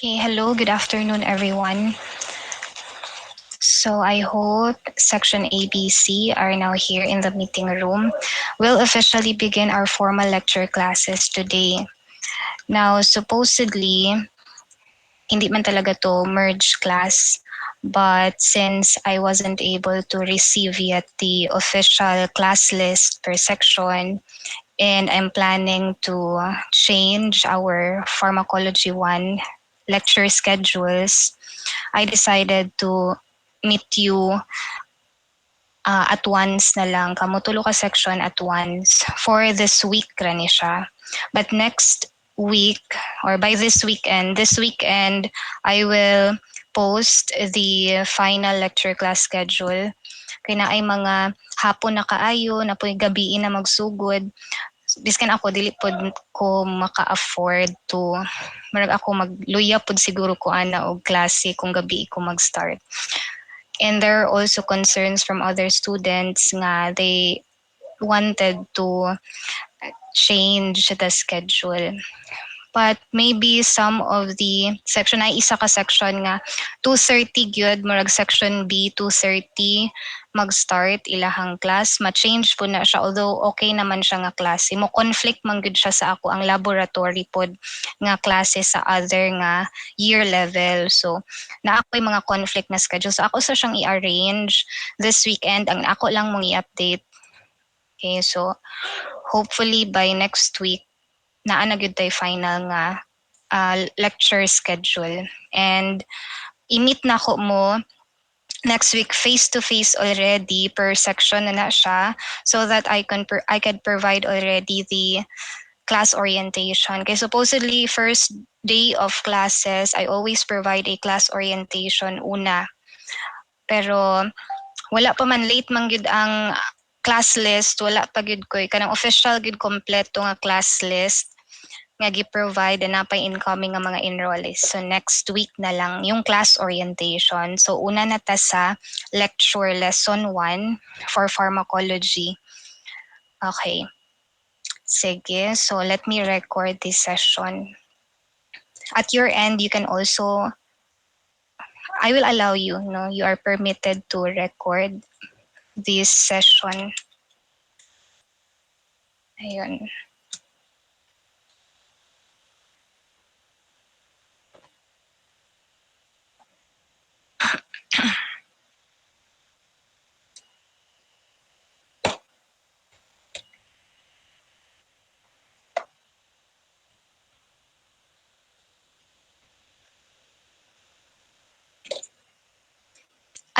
Okay, hello, good afternoon, everyone. So I hope Section ABC are now here in the meeting room. We'll officially begin our formal lecture classes today. Now, supposedly, hindi man talaga to merge class, but since I wasn't able to receive yet the official class list per section, and I'm planning to change our Pharmacology 1 lecture schedules, I decided to meet you at once na lang, kamutulo ka section at once for this week rani siya. But next week or by this weekend, I will post the final lecture class schedule. Kaya na ay mga hapon na kaayo, na po'y gabi na magsugod. Biskan ako, dili pod ko maka-afford to, marag ako magluya pod siguro ko ana og klase kung gabi ko mag-start. And there are also concerns from other students nga they wanted to change the schedule. But maybe some of the section, ay isa ka section nga 2:30 gyud, murag section B 2:30 mag-start ilahang class, ma-change po na siya, although okay naman siya nga klase. Mo conflict man gyud siya sa ako ang laboratory pod nga klase sa other nga year level. So na ako'y mga conflict na schedule. So ako sa siyang i-arrange this weekend, ang ako lang mong i-update. Okay, so hopefully by next week naa na gyud tay final nga lecture schedule. And i-meet na ko mo next week face-to-face already per section na siya, so that I could provide already the class orientation. Kaya supposedly first day of classes, I always provide a class orientation una. Pero wala pa man, late man gyud ang class list, wala pa gyud ko kanang official gyud kompleto nga class list nga gi-provide na pa incoming nga mga enrollees. So next week na lang yung class orientation. So una na ta sa lecture lesson 1 for pharmacology. Okay. Sige, so let me record this session. At your end, you can also, I will allow you, no, you are permitted to record this session. Ayun.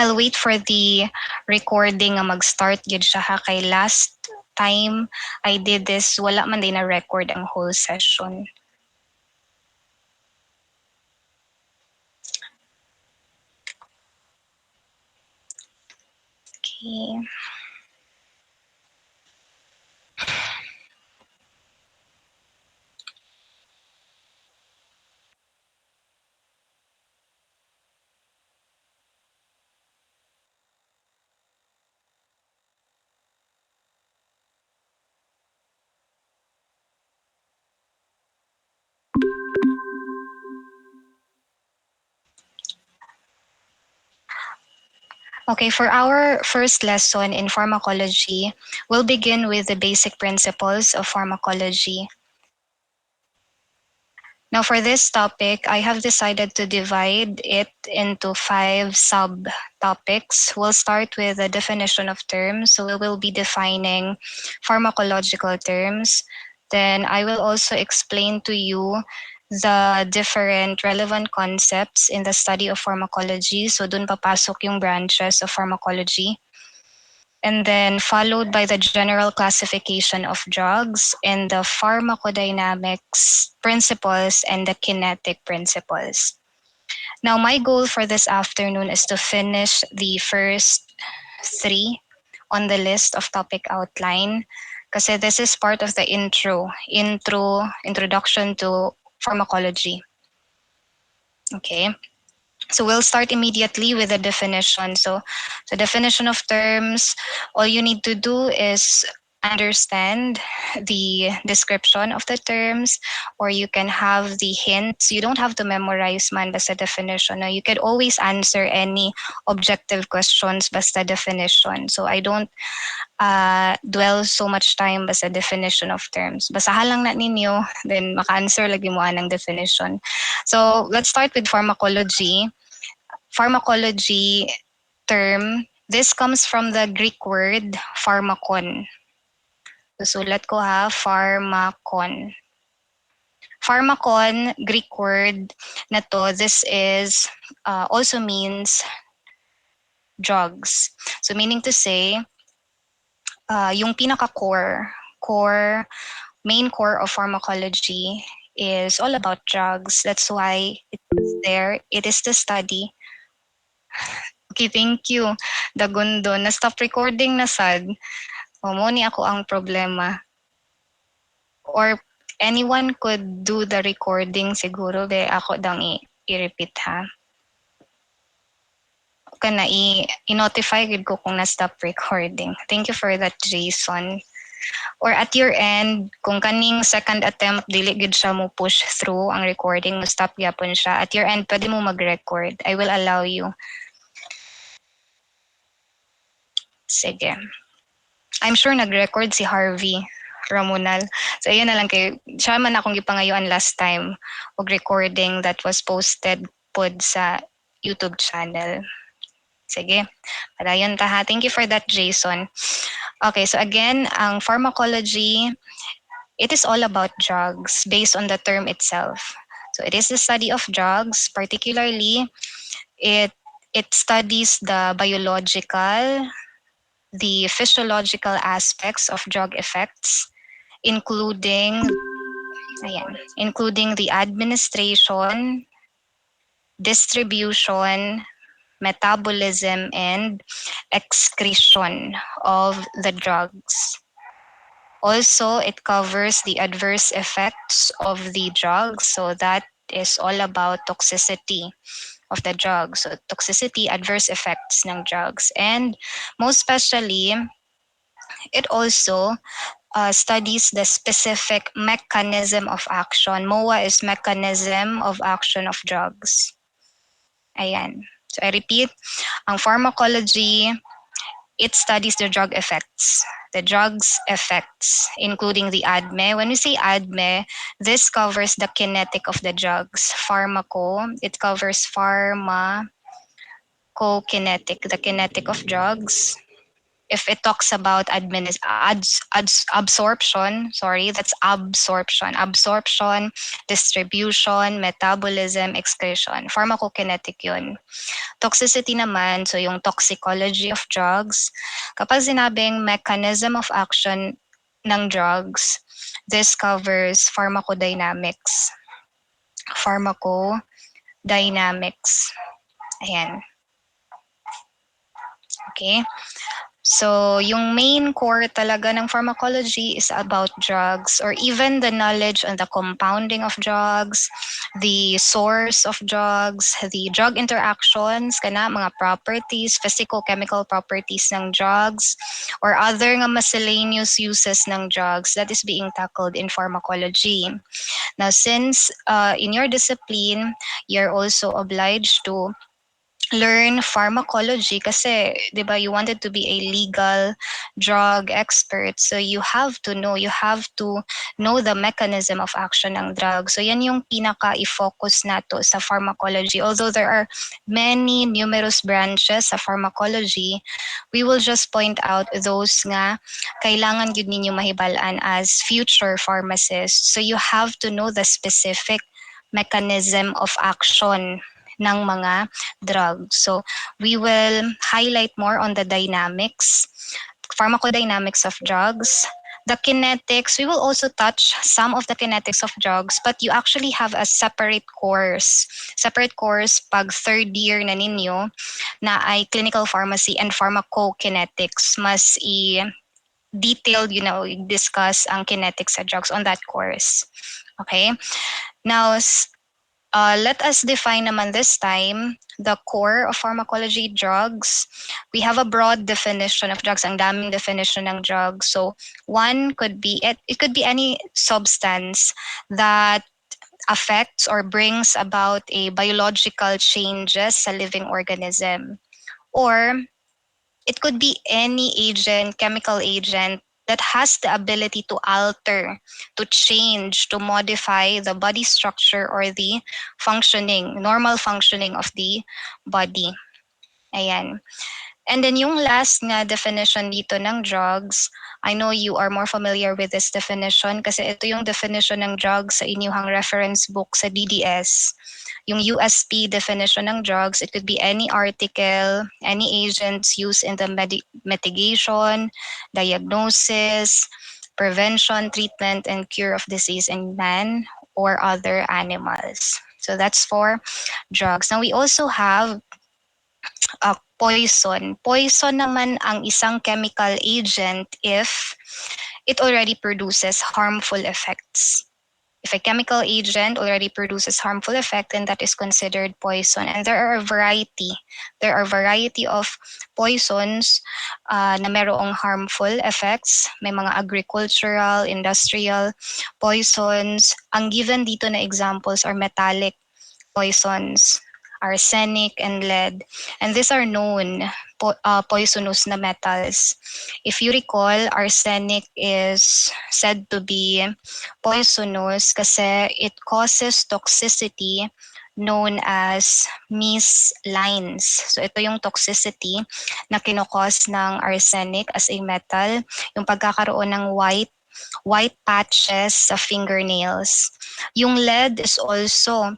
I'll wait for the recording nga mag-start gyud siya ha, kay last time I did this, wala man din na record ang whole session. Okay. Okay, for our first lesson in pharmacology, we'll begin with the basic principles of pharmacology. Now for this topic, I have decided to divide it into 5 subtopics. We'll start with the definition of terms. So we will be defining pharmacological terms. Then I will also explain to you the different relevant concepts in the study of pharmacology. So dun papasok yung branches of pharmacology. And then followed by the general classification of drugs and the pharmacodynamics principles and the kinetic principles. Now, my goal for this afternoon is to finish the first 3 on the list of topic outline, kasi this is part of the introduction to pharmacology. Okay. So we'll start immediately with the definition. So the definition of terms, all you need to do is understand the description of the terms, or you can have the hints. You don't have to memorize man basta definition. No? You could always answer any objective questions basta definition. So I don't dwell so much time basta definition of terms. Basahan lang na ninyo, then maka-answer lagi mo ng definition. So let's start with pharmacology. Pharmacology term, this comes from the Greek word pharmakon. Susulat ko ha, pharmakon. Pharmakon, Greek word na to, this is also means drugs. So meaning to say, yung pinaka-core, main core of pharmacology is all about drugs. That's why it's there. It is the study. Okay, thank you. Dagundo. Na-stop recording na sad. Mo ni ako ang problema. Or anyone could do the recording siguro. De ako dang i-repeat ha. Kana i-notify gid ko kung na-stop recording. Thank you for that, Jason. Or at your end, kung kaning second attempt, dili gid siya mo push through ang recording, mo stop gyapon siya. At your end, pwede mo mag-record. I will allow you. Sige. I'm sure nag-record si Harvey Ramonal. So, ayun na lang kayo. Siya man akong gipangayuan last time og recording that was posted pod sa YouTube channel. Sige. Padayon ta ha. Thank you for that, Jason. Okay, so again, ang pharmacology, it is all about drugs based on the term itself. So it is the study of drugs, particularly it studies the biological, the physiological aspects of drug effects, including the administration, distribution, metabolism, and excretion of the drugs. Also, it covers the adverse effects of the drugs. So that is all about toxicity of the drugs. So toxicity, adverse effects ng drugs. And most especially, it also studies the specific mechanism of action. MOA is mechanism of action of drugs. Ayan. So I repeat, ang pharmacology, it studies the drug effects. The drug's effects, including the ADME. When we say ADME, this covers the kinetic of the drugs. Pharmaco, it covers pharmacokinetic, the kinetic of drugs. If it talks about absorption, that's absorption, distribution, metabolism, excretion. Pharmacokinetic yun. Toxicity naman, so yung toxicology of drugs. Kapag sinabing mechanism of action ng drugs, this covers pharmacodynamics. Pharmacodynamics. Ayan. Okay. So, yung main core talaga ng pharmacology is about drugs, or even the knowledge on the compounding of drugs, the source of drugs, the drug interactions, kana mga properties, physicochemical properties ng drugs, or other nga miscellaneous uses ng drugs that is being tackled in pharmacology. Now, since in your discipline, you're also obliged to learn pharmacology kasi, di ba, you wanted to be a legal drug expert. So you have to know the mechanism of action ng drug. So yan yung pinaka-i-focus nato sa pharmacology. Although there are many numerous branches sa pharmacology, we will just point out those nga kailangan yun ninyo mahibalaan as future pharmacists. So you have to know the specific mechanism of action ng mga drugs. So we will highlight more on the dynamics, pharmacodynamics of drugs. The kinetics, we will also touch some of the kinetics of drugs, but you actually have a separate course. Separate course pag third year na ninyo na ay clinical pharmacy and pharmacogenetics. Mas detailed, discuss ang kinetics sa drugs on that course. Okay? Now, Let us define naman this time the core of pharmacology drugs. We have a broad definition of drugs, ang daming definition ng drugs. So one could be, it could be any substance that affects or brings about a biological changes sa living organism. Or it could be any agent, chemical agent that has the ability to alter, to change, to modify the body structure or the functioning, normal functioning of the body. Ayan. And then yung last nga definition dito ng drugs, I know you are more familiar with this definition kasi ito yung definition ng drugs sa inyong reference book sa BDS. Yung USP definition ng drugs, it could be any article, any agents used in the mitigation, diagnosis, prevention, treatment, and cure of disease in man or other animals. So that's for drugs. Now we also have poison. Poison naman ang isang chemical agent if it already produces harmful effects. If a chemical agent already produces harmful effect, then that is considered poison. And there are a variety. There are a variety of poisons na merong harmful effects. May mga agricultural, industrial poisons. Ang given dito na examples are metallic poisons, arsenic and lead. And these are known poisonous na metals. If you recall, arsenic is said to be poisonous kasi it causes toxicity known as Mees lines. So ito yung toxicity na kinokos ng arsenic as a metal, yung pagkakaroon ng white patches sa fingernails. Yung lead is also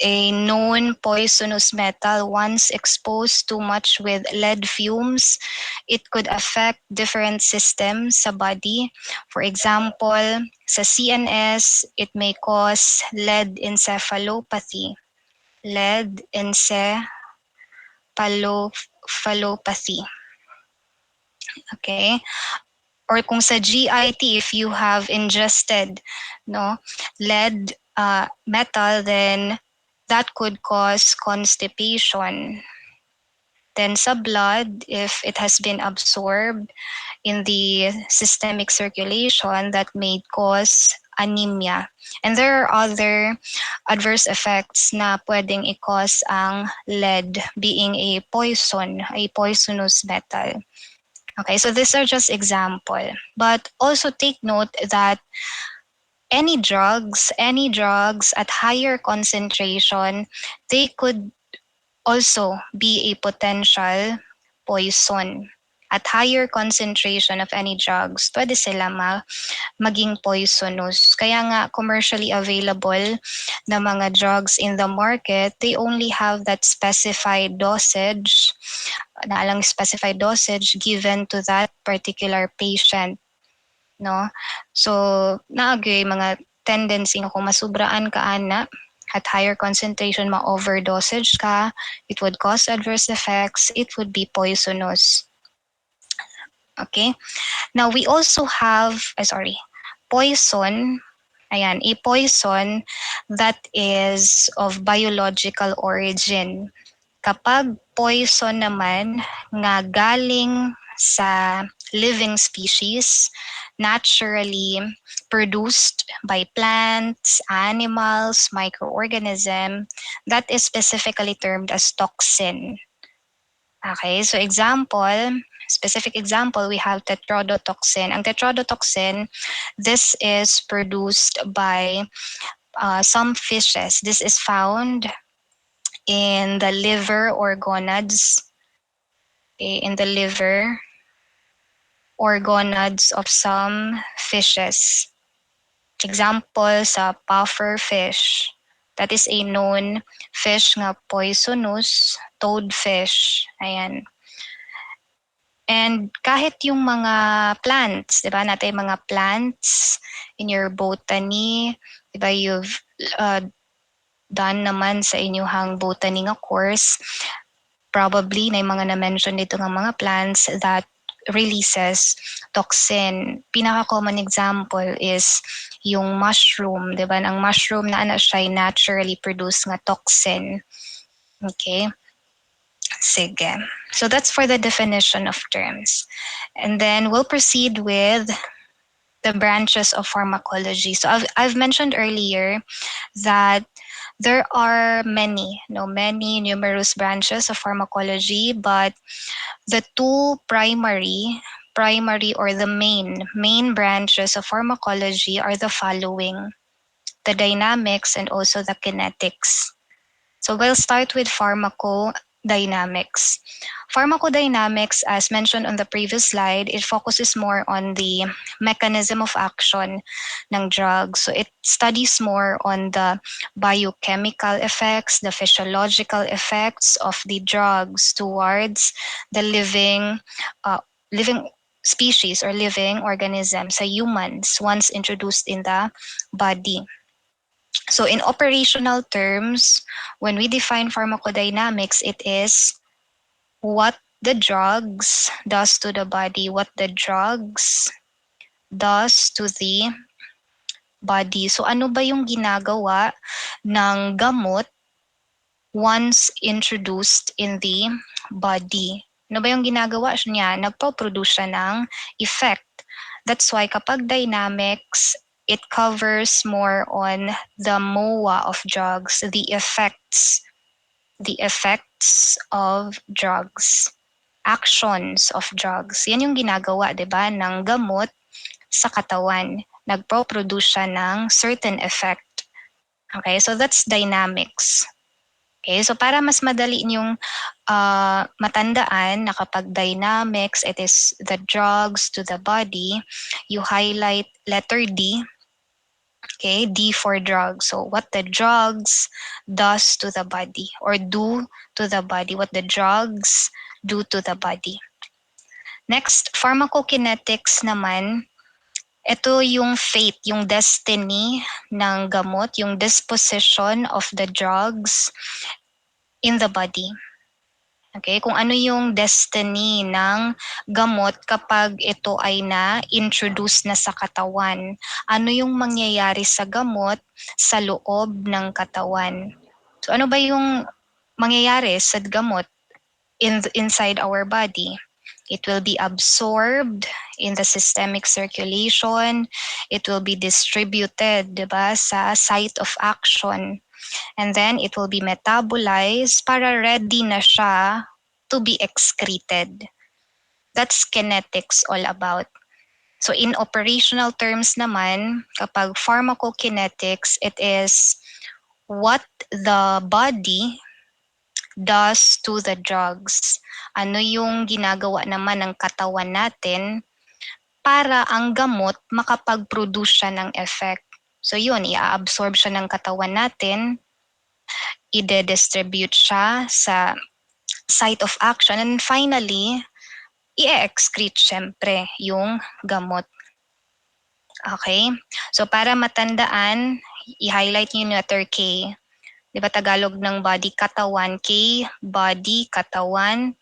a known poisonous metal. Once exposed too much with lead fumes, it could affect different systems sa body. For example, sa CNS, it may cause lead encephalopathy. Lead encephalopathy. Okay? Or kung sa GIT, if you have ingested lead metal, then that could cause constipation. Then sa blood, if it has been absorbed in the systemic circulation, that may cause anemia. And there are other adverse effects na pwedeng i-cause ang lead being a poison, a poisonous metal. Okay, so these are just example. But also take note that any drugs at higher concentration, they could also be a potential poison. At higher concentration of any drugs, pwede sila maging poisonous. Kaya nga commercially available na mga drugs in the market, they only have that specified dosage, naalang specified dosage given to that particular patient. No? So, naagay mga tendency nga kung masubraan ka ana at higher concentration, ma-overdosage ka, it would cause adverse effects, it would be poisonous. Okay? Now, we also have, poison, ayan, a poison that is of biological origin. Kapag poison naman nga galing sa living species, naturally produced by plants, animals, microorganism, that is specifically termed as toxin. Okay, so specific example, we have tetrodotoxin. Ang tetrodotoxin, this is produced by some fishes. This is found in the liver or gonads, in the liver or gonads of some fishes. Example sa puffer fish. That is a known fish nga poisonous, toadfish. Ayan. And kahit yung mga plants, di ba? Natin mga plants in your botany, di ba? You've done naman sa inyong botany nga course. Probably na yung mga na-mention dito ng mga plants that releases toxin. Pinaka-common example is yung mushroom, di ba? Ang mushroom na siya naturally produce nga toxin. Okay? Sige. So that's for the definition of terms. And then we'll proceed with the branches of pharmacology. So I've mentioned earlier that there are many numerous branches of pharmacology, but the two primary or the main branches of pharmacology are the following: the dynamics and also the kinetics. So we'll start with pharmacodynamics. Pharmacodynamics, as mentioned on the previous slide, it focuses more on the mechanism of action ng drugs. So it studies more on the biochemical effects, the physiological effects of the drugs towards the living species or living organisms, sa humans, once introduced in the body. So in operational terms, when we define pharmacodynamics, it is what the drugs does to the body, what the drugs does to the body. So ano ba yung ginagawa ng gamot once introduced in the body? Ano ba yung ginagawa niya? Nagpo-produce siya ng effect. That's why kapag dynamics, it covers more on the MOA of drugs, the effects of drugs, actions of drugs. Yan yung ginagawa, di ba, ng gamot sa katawan. Nagpo-produce siya ng certain effect. Okay, so that's dynamics. Okay, so para mas madali niyong matandaan na kapag dynamics, it is the drugs to the body, you highlight letter D. Okay, D for drugs. So what the drugs does to the body or do to the body, what the drugs do to the body. Next, pharmacogenetics naman, ito yung fate, yung destiny ng gamot, yung disposition of the drugs in the body. Okay, kung ano yung destiny ng gamot kapag ito ay na-introduce na sa katawan. Ano yung mangyayari sa gamot sa loob ng katawan. So ano ba yung mangyayari sa gamot inside our body? It will be absorbed in the systemic circulation. It will be distributed, diba, sa site of action. And then it will be metabolized para ready na siya to be excreted. That's kinetics all about. So in operational terms naman, kapag pharmacokinetics, it is what the body does to the drugs. Ano yung ginagawa naman ng katawan natin para ang gamot makapag-produce siya ng effect. So yun, i-absorb siya ng katawan natin, i-distribute siya sa site of action, and finally, i-excrete syempre yung gamot. Okay? So para matandaan, i-highlight nyo yung letter K. Di ba Tagalog ng body, katawan, K, body, katawan,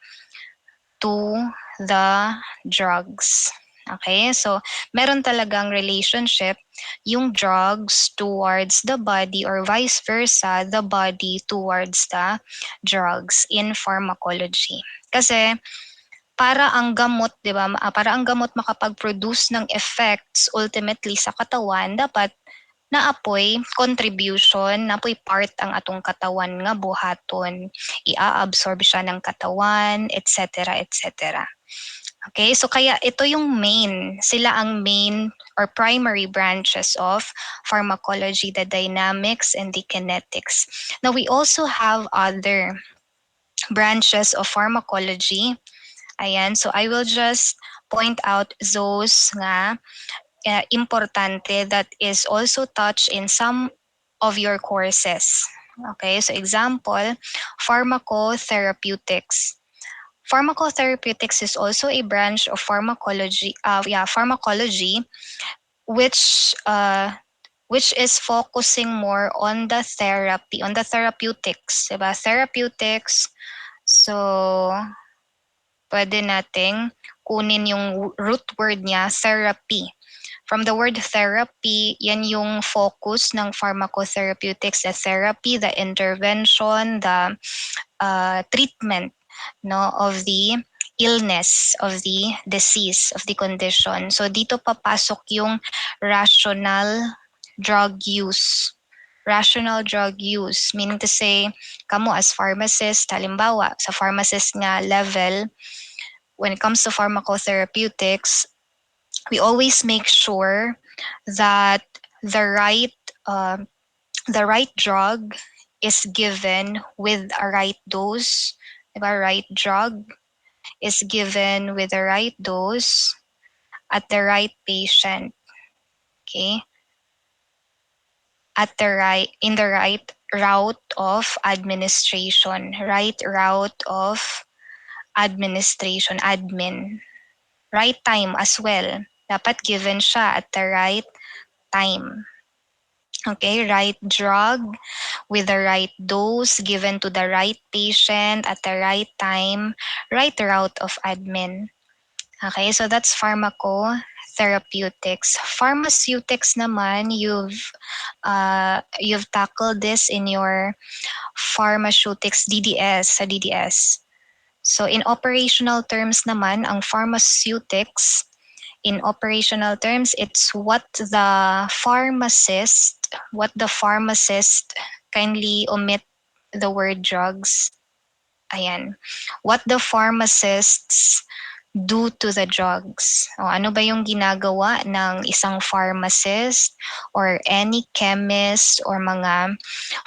to the drugs. Okay, so meron talagang relationship yung drugs towards the body or vice versa, the body towards the drugs in pharmacology. Kasi para ang gamot, 'di ba? Para ang gamot makapag-produce ng effects ultimately sa katawan, dapat naapoy contribution, naapoy part ang atong katawan nga buhaton. Ia-absorb siya ng katawan, etc., etc. Okay, so kaya ito yung sila ang main or primary branches of pharmacology, the dynamics and the kinetics. Now we also have other branches of pharmacology. Ayan, so I will just point out those nga importante that is also touched in some of your courses. Okay, so example, pharmacotherapeutics. Pharmacotherapeutics is also a branch of pharmacology, which is focusing more on the therapy, on the therapeutics, diba? Therapeutics. So pwede nating kunin yung root word niya, therapy. From the word therapy, yan yung focus ng pharmacotherapeutics, the therapy, the intervention, the treatment, no, of the illness, of the disease, of the condition. So dito papasok yung rational drug use. Rational drug use, meaning to say, kamo as pharmacist, halimbawa, sa pharmacist nga level, when it comes to pharmacotherapeutics, we always make sure that the right uh, the right drug is given with a right dose. Diba? Right drug is given with the right dose at the right patient. Okay? At the right, in the right route of administration. Right route of administration, admin. Right time as well. Dapat given siya at the right time. Okay, right drug with the right dose given to the right patient at the right time, right route of admin. Okay, so that's pharmacotherapeutics. Pharmaceutics naman, you've tackled this in your pharmaceutics DDS sa DDS. So in operational terms naman, ang pharmaceutics, in operational terms, it's what the pharmacist, kindly omit the word drugs. Ayan. What the pharmacists do to the drugs. O, ano ba yung ginagawa ng isang pharmacist or any chemist or mga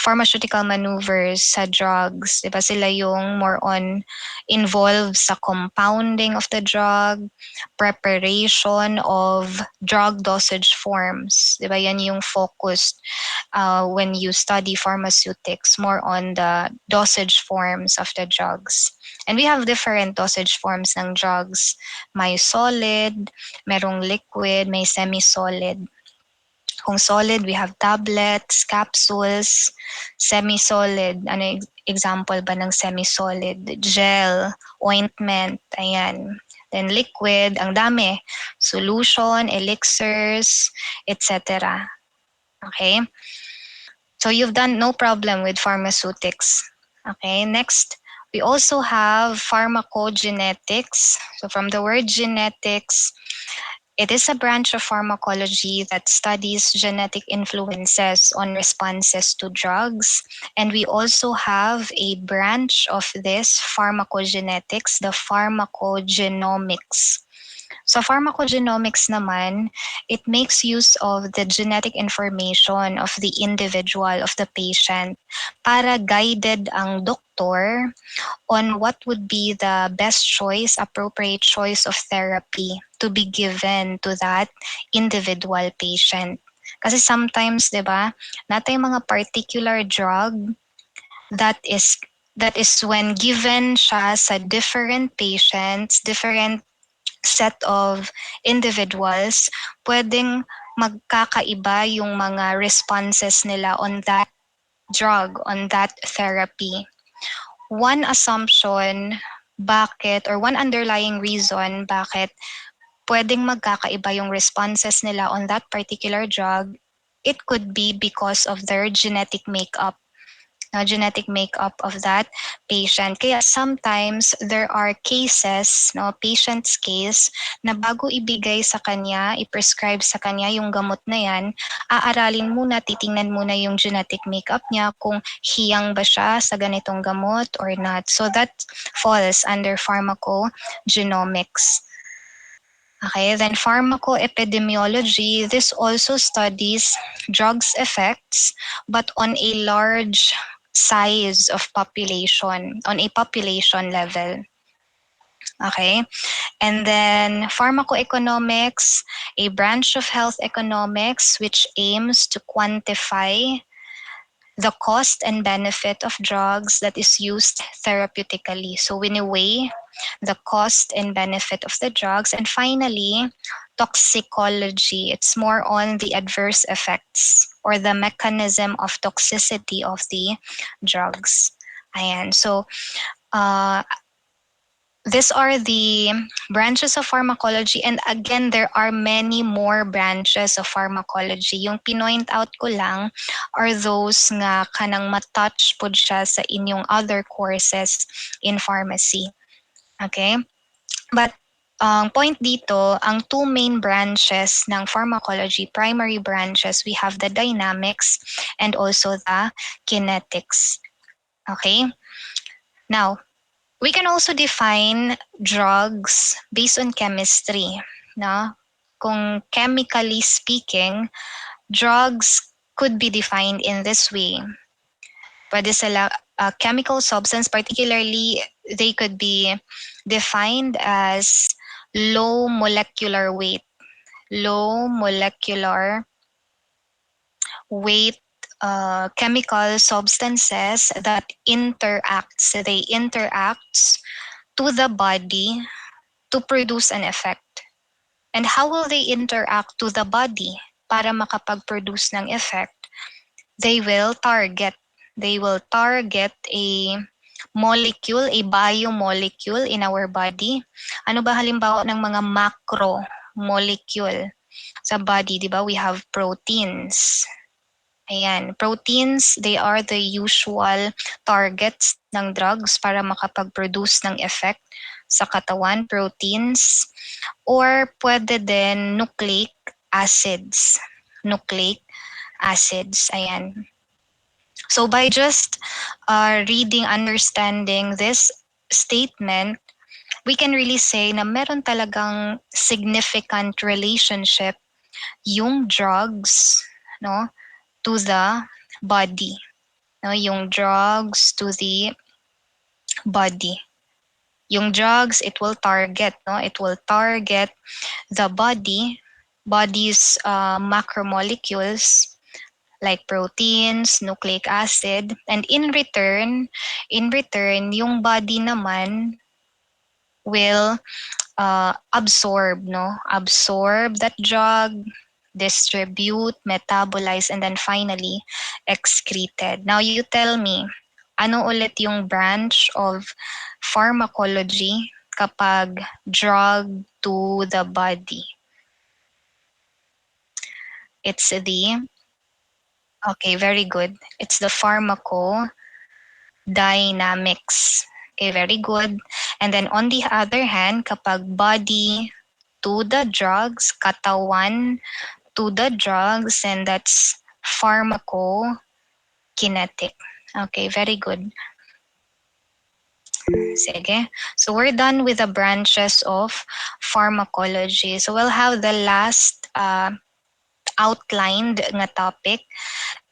pharmaceutical maneuvers sa drugs? Diba sila yung more on involved sa compounding of the drug, preparation of drug dosage forms. Diba yan yung focus when you study pharmaceutics, more on the dosage forms of the drugs. And we have different dosage forms ng drugs. May solid, merong liquid, may semi-solid. Kung solid, we have tablets, capsules, semi-solid. Ano example ba ng semi-solid? Gel, ointment, ayan. Then liquid, ang dami. Solution, elixirs, etc. Okay? So you've done no problem with pharmaceutics. Okay, next, we also have pharmacogenetics. So from the word genetics, it is a branch of pharmacology that studies genetic influences on responses to drugs. And we also have a branch of this pharmacogenetics, the pharmacogenomics. So pharmacogenomics naman, it makes use of the genetic information of the individual, of the patient, para guided ang doktor on what would be the best choice, appropriate choice of therapy to be given to that individual patient. Kasi sometimes, di ba, natin mga particular drug that is when given siya sa different patients, different set of individuals, pwedeng magkakaiba yung mga responses nila on that drug, on that therapy. One assumption bakit or one underlying reason bakit pwedeng magkakaiba yung responses nila on that particular drug, it could be because of their genetic makeup. Genetic makeup of that patient. Kaya sometimes there are cases, patient's case, na bago ibigay sa kanya, i-prescribe sa kanya yung gamot na yan, aaralin muna, titingnan muna yung genetic makeup niya kung hiyang ba siya sa ganitong gamot or not. So that falls under pharmacogenomics. Okay, then pharmacoepidemiology, this also studies drugs effects, but on a large size of population, on a population level. Okay, and then pharmacoeconomics, a branch of health economics which aims to quantify the cost and benefit of drugs that is used therapeutically. So when you weigh the cost and benefit of the drugs. And finally, toxicology. It's more on the adverse effects or the mechanism of toxicity of the drugs. Ayan. So these are the branches of pharmacology, and again there are many more branches of pharmacology. Yung pinoint out ko lang are those nga kanang matouch pod siya sa inyong other courses in pharmacy. Okay? But ang point dito, ang two main branches ng pharmacology, primary branches, we have the dynamics and also the kinetics. Okay? Now, we can also define drugs based on chemistry. No? Kung chemically speaking, drugs could be defined in this way. Pwede sila, chemical substance, particularly, they could be defined as low molecular weight. Low molecular weight chemical substances that they interact to the body to produce an effect. And how will they interact to the body para makapag-produce ng effect? They will target a molecule, a biomolecule in our body. Ano ba halimbawa ng mga macro molecule sa body, di ba? We have proteins. Ayan, proteins, they are the usual targets ng drugs para makapag-produce ng effect sa katawan, proteins. Or pwede din nucleic acids. Nucleic acids, ayan. So by just reading, understanding this statement, we can really say na meron talagang significant relationship yung drugs, no, to the body. No, yung drugs to the body. Yung drugs, it will target the body's macromolecules like proteins, nucleic acid, and in return, yung body naman will absorb that drug, distribute, metabolize, and then finally excreted. Now you tell me, ano ulit yung branch of pharmacology kapag drug to the body? It's okay, very good. It's the Pharmacodynamics. Okay, very good. And then on the other hand, kapag body to the drugs, katawan to the drugs, and that's pharmacokinetic. Okay, very good. Sige. So we're done with the branches of pharmacology. So we'll have the last outlined nga topic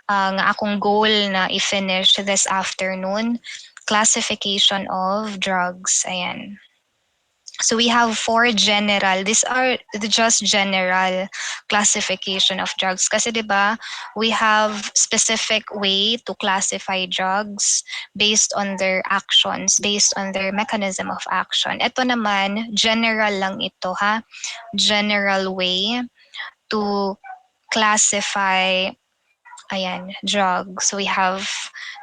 nga akong goal na i-finish this afternoon, classification of drugs. Ayan. So we have four general. These are just general classification of drugs. Kasi diba, we have specific way to classify drugs based on their actions, based on their mechanism of action. Ito naman, general lang ito ha. General way to classify drugs. So we have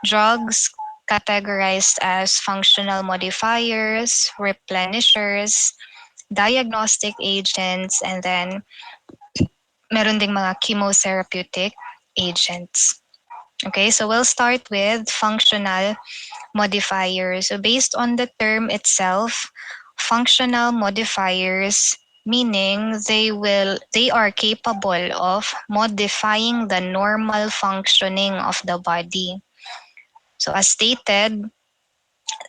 drugs categorized as functional modifiers, replenishers, diagnostic agents, and then meron ding mga chemotherapeutic agents. Okay, so we'll start with functional modifiers. So based on the term itself, functional modifiers meaning they are capable of modifying the normal functioning of the body. So as stated,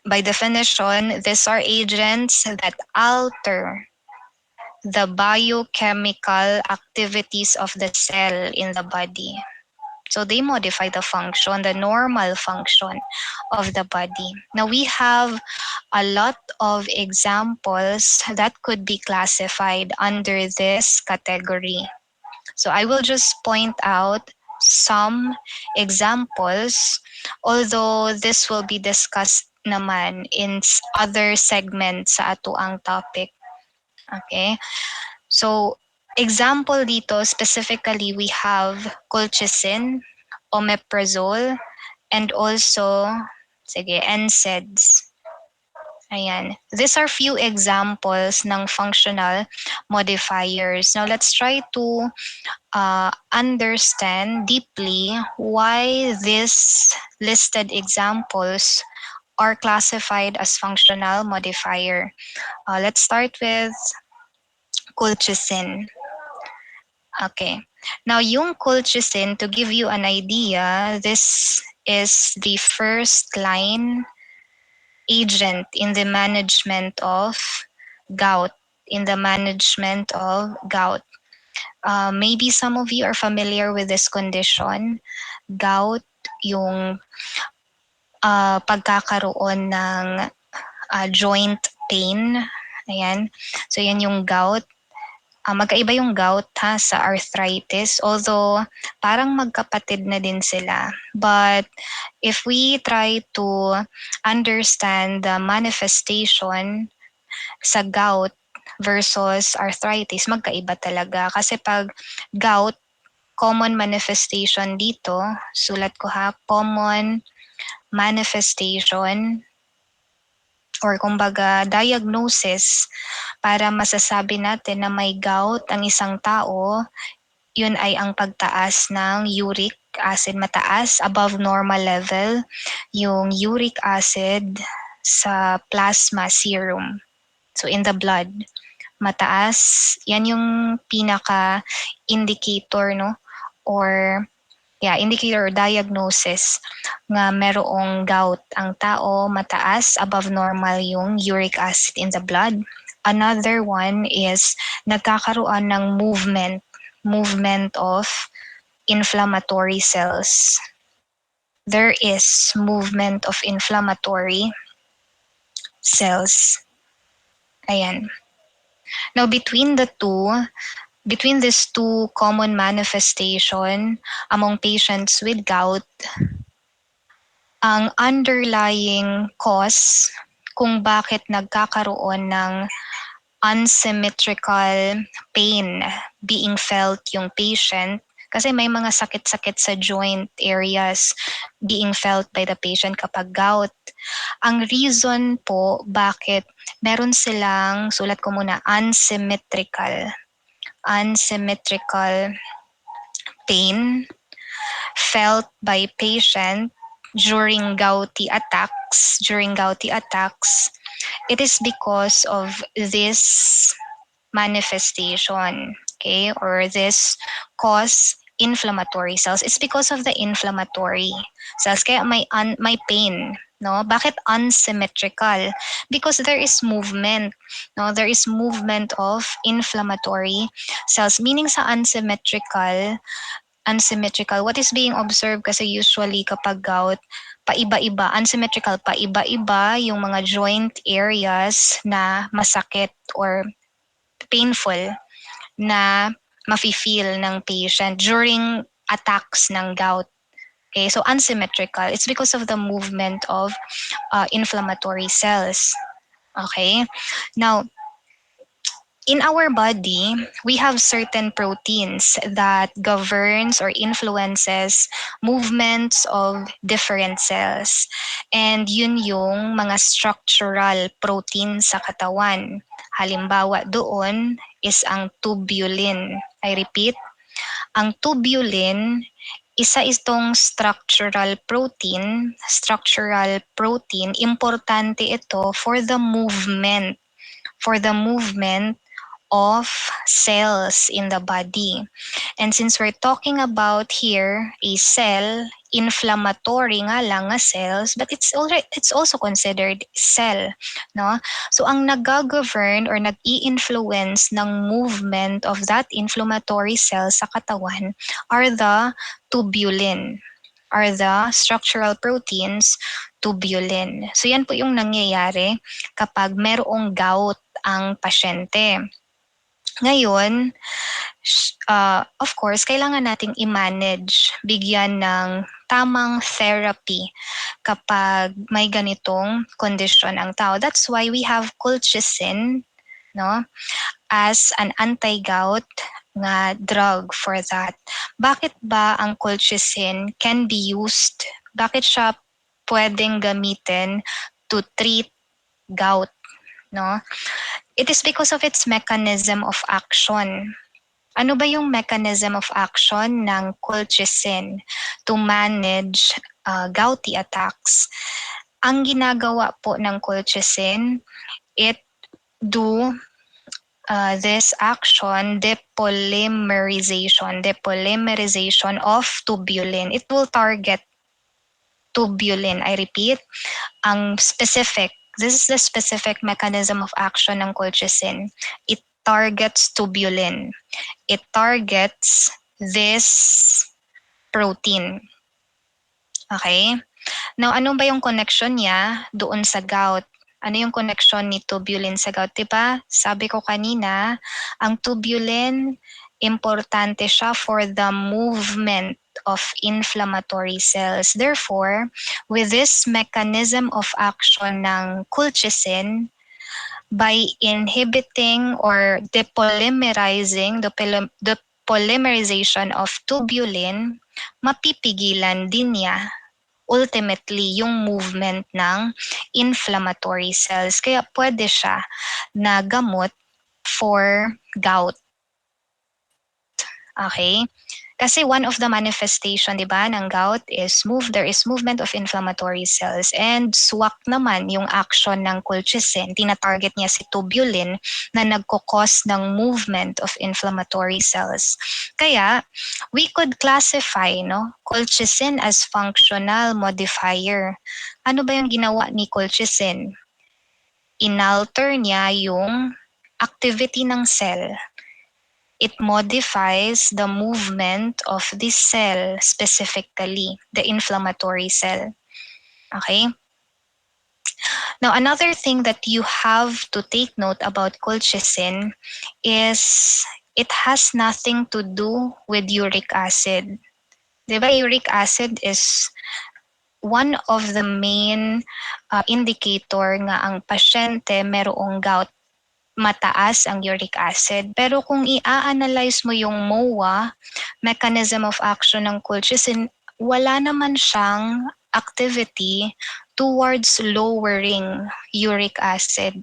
by definition, these are agents that alter the biochemical activities of the cell in the body. So they modify the function, the normal function of the body. Now we have a lot of examples that could be classified under this category. So I will just point out some examples, although this will be discussed naman in other segments sa atoang topic. Okay? So, example dito, specifically, we have colchicine, omeprazole, and also, NSAIDs. Ayan. These are few examples ng functional modifiers. Now, let's try to understand deeply why these listed examples are classified as functional modifier. Let's start with colchicine. Okay. Now, yung colchicine, to give you an idea, this is the first line agent in the management of gout. In the management of gout. Maybe some of you are familiar with this condition. Gout, yung pagkakaroon ng joint pain. Ayan. So, yan yung gout. Magkaiba yung gout sa arthritis, although parang magkapatid na din sila. But if we try to understand the manifestation sa gout versus arthritis, magkaiba talaga. Kasi pag gout, common manifestation dito, sulat ko common manifestation or kumbaga diagnosis para masasabi natin na may gout ang isang tao, yun ay ang pagtaas ng uric acid, mataas, above normal level, yung uric acid sa plasma serum. So in the blood, mataas, yan yung pinaka-indicator, no? Or indicator or diagnosis nga merong gout ang tao, mataas, above normal yung uric acid in the blood. Another one is nagkakaroon ng movement of inflammatory cells. There is movement of inflammatory cells. Ayan. Now, between these two common manifestation among patients with gout, ang underlying cause kung bakit nagkakaroon ng unsymmetrical pain being felt yung patient, kasi may mga sakit-sakit sa joint areas being felt by the patient kapag gout. Ang reason po bakit meron silang, sulat ko muna, unsymmetrical pain felt by patient during gouty attacks, it is because of this manifestation, okay, or this cause inflammatory cells. It's because of the inflammatory cells. Kaya may pain. No? Bakit unsymmetrical? Because there is movement. No? There is movement of inflammatory cells. Meaning sa unsymmetrical, what is being observed kasi usually kapag gout, paiba-iba, unsymmetrical, paiba-iba yung mga joint areas na masakit or painful na mafe-feel ng patient during attacks ng gout. Okay, so unsymmetrical, it's because of the movement of inflammatory cells. Okay, now, in our body, we have certain proteins that governs or influences movements of different cells. And yun yung mga structural proteins sa katawan. Halimbawa doon is ang tubulin. I repeat, ang tubulin, isa itong structural protein, importante ito for the movement of cells in the body. And since we're talking about here a cell, inflammatory nga lang nga cells, but it's also considered cell, no? So ang nag-govern or nag-i-influence ng movement of that inflammatory cell sa katawan are the tubulin, are the structural proteins tubulin. So yan po yung nangyayari kapag merong gout ang pasyente. Ngayon, of course, kailangan nating i-manage, bigyan ng tamang therapy kapag may ganitong condition ang tao. That's why we have colchicine, no, as an anti-gout nga drug for that. Bakit ba ang colchicine can be used? Bakit siya pwedeng gamitin to treat gout, no? It is because of its mechanism of action. Ano ba yung mechanism of action ng colchicine to manage gouty attacks? Ang ginagawa po ng colchicine, it do this action, depolymerization of tubulin. It will target tubulin. I repeat, this is the specific mechanism of action ng colchicine. It targets tubulin. It targets this protein. Okay? Now, ano ba yung connection niya doon sa gout? Ano yung connection ni tubulin sa gout? Diba? Sabi ko kanina, ang tubulin, importante siya for the movement of inflammatory cells. Therefore, with this mechanism of action ng colchicine, by inhibiting or depolymerizing the polymerization of tubulin, mapipigilan din niya ultimately yung movement ng inflammatory cells. Kaya pwede siya na gamot for gout. Okay? Kasi one of the manifestation, di ba, ng gout is there is movement of inflammatory cells, and swak naman yung action ng colchicine. Tina-target niya si tubulin na nagkukos ng movement of inflammatory cells. Kaya, we could classify colchicine as functional modifier. Ano ba yung ginawa ni colchicine? Inalter niya yung activity ng cell. It modifies the movement of this cell, specifically the inflammatory cell. Okay? Now, another thing that you have to take note about colchicine is it has nothing to do with uric acid. Diba, uric acid is one of the main indicator nga ang pasyente merong gout, mataas ang uric acid. Pero kung i-analyze mo yung MOA, mechanism of action ng colchicine, wala naman siyang activity towards lowering uric acid.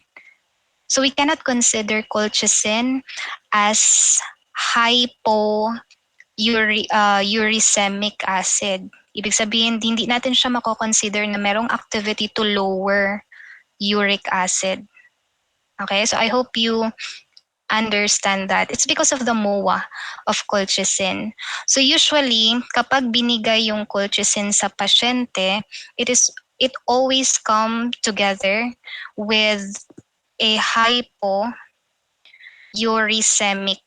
So we cannot consider colchicine as hypouricemic acid. Ibig sabihin, hindi natin siya mako-consider na merong activity to lower uric acid. Okay, so I hope you understand that. It's because of the MOA of colchicine. So usually, kapag binigay yung colchicine sa pasyente, it always come together with a hypouricemic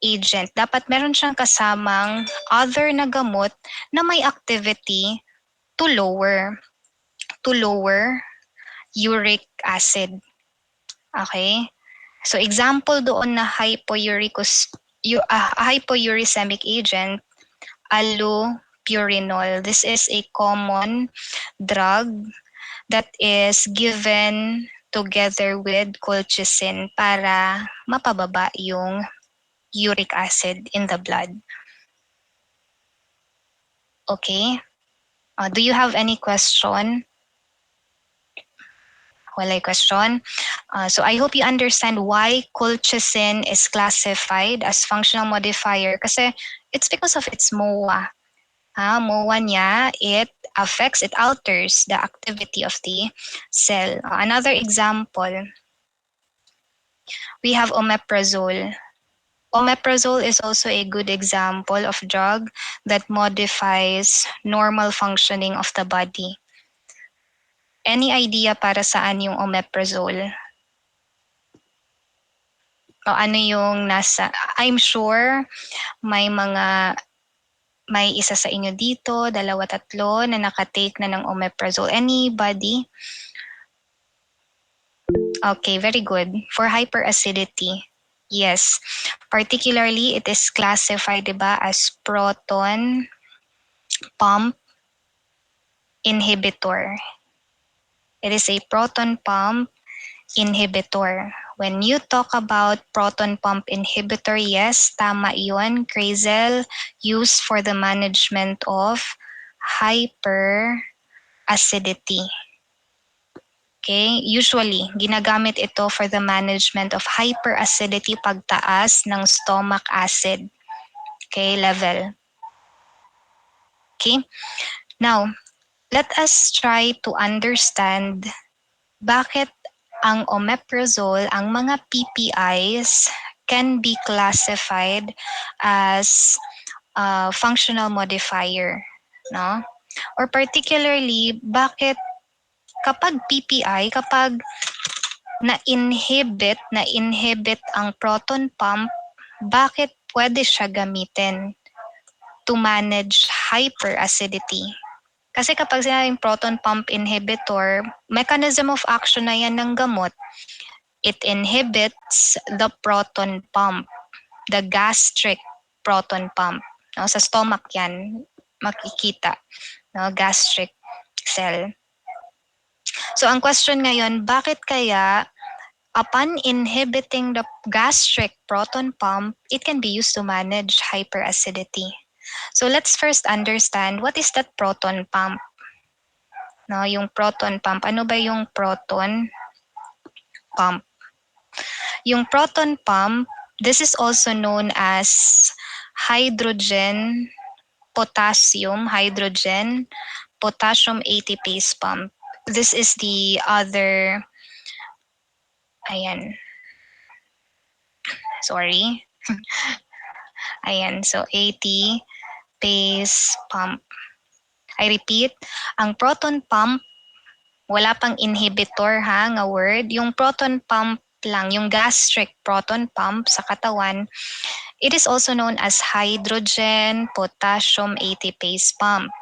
agent. Dapat meron siyang kasamang other na gamot na may activity to lower uric acid. Okay? So example doon na hypouricemic agent, allopurinol. This is a common drug that is given together with colchicine para mapababa yung uric acid in the blood. Okay? Do you have any question? Walay question. So I hope you understand why colchicine is classified as functional modifier kasi it's because of its MOA. MOA niya, it alters the activity of the cell. Another example, we have omeprazole. Omeprazole is also a good example of drug that modifies normal functioning of the body. Any idea para saan yung omeprazole? O ano yung I'm sure may isa sa inyo dito, 2, 3 na nakatake na ng omeprazole. Anybody? Okay, very good. For hyperacidity, yes. Particularly, it is classified, diba, as proton pump inhibitor. It is a proton pump inhibitor. When you talk about proton pump inhibitor, yes, tama yun, Crazel, used for the management of hyperacidity. Okay? Usually, ginagamit ito for the management of hyperacidity, pagtaas ng stomach acid, okay, level. Okay? Now, let us try to understand bakit ang omeprazole, ang mga PPIs can be classified as a functional modifier, no? Or particularly, bakit kapag PPI, kapag na-inhibit ang proton pump, bakit pwede siya gamitin to manage hyperacidity? Kasi kapag sinabing proton pump inhibitor, mechanism of action na yan ng gamot, it inhibits the proton pump, the gastric proton pump. No, sa stomach yan, makikita, no, gastric cell. So ang question ngayon, bakit kaya upon inhibiting the gastric proton pump, it can be used to manage hyperacidity? So let's first understand what is that proton pump. No, yung proton pump. Ano ba yung proton pump? Yung proton pump, this is also known as hydrogen, potassium ATPase pump. This is the other, ayan, sorry. Ayan, so ATPase pump. I repeat, ang proton pump, wala pang inhibitor ha, nga word. Yung proton pump lang, yung gastric proton pump sa katawan, it is also known as hydrogen potassium ATPase pump.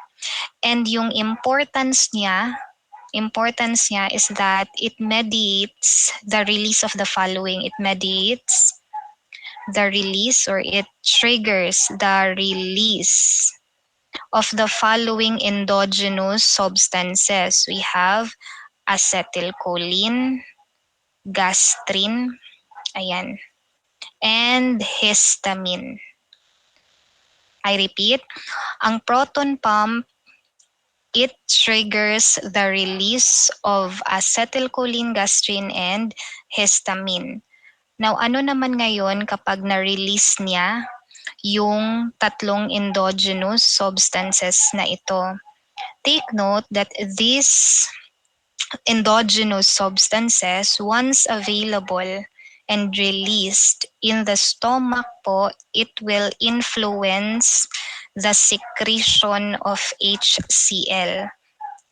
And yung importance niya is that it mediates the release of the following. It mediates the release, or it triggers the release of the following endogenous substances. We have acetylcholine, gastrin, ayan, and histamine. I repeat, ang proton pump, it triggers the release of acetylcholine, gastrin, and histamine. Now, ano naman ngayon kapag na-release niya yung tatlong endogenous substances na ito? Take note that these endogenous substances, once available and released in the stomach po, it will influence the secretion of HCl.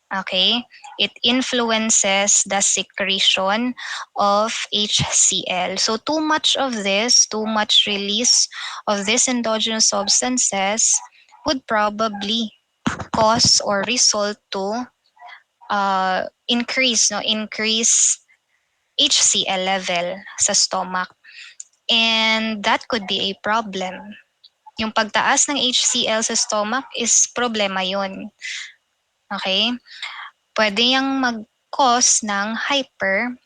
Okay? It influences the secretion of HCl. So too much release of these endogenous substances would probably cause or result to increase HCl level sa stomach. And that could be a problem. Yung pagtaas ng HCl sa stomach is problema yun. Okay? Pwede yang mag-cause ng hyperacidity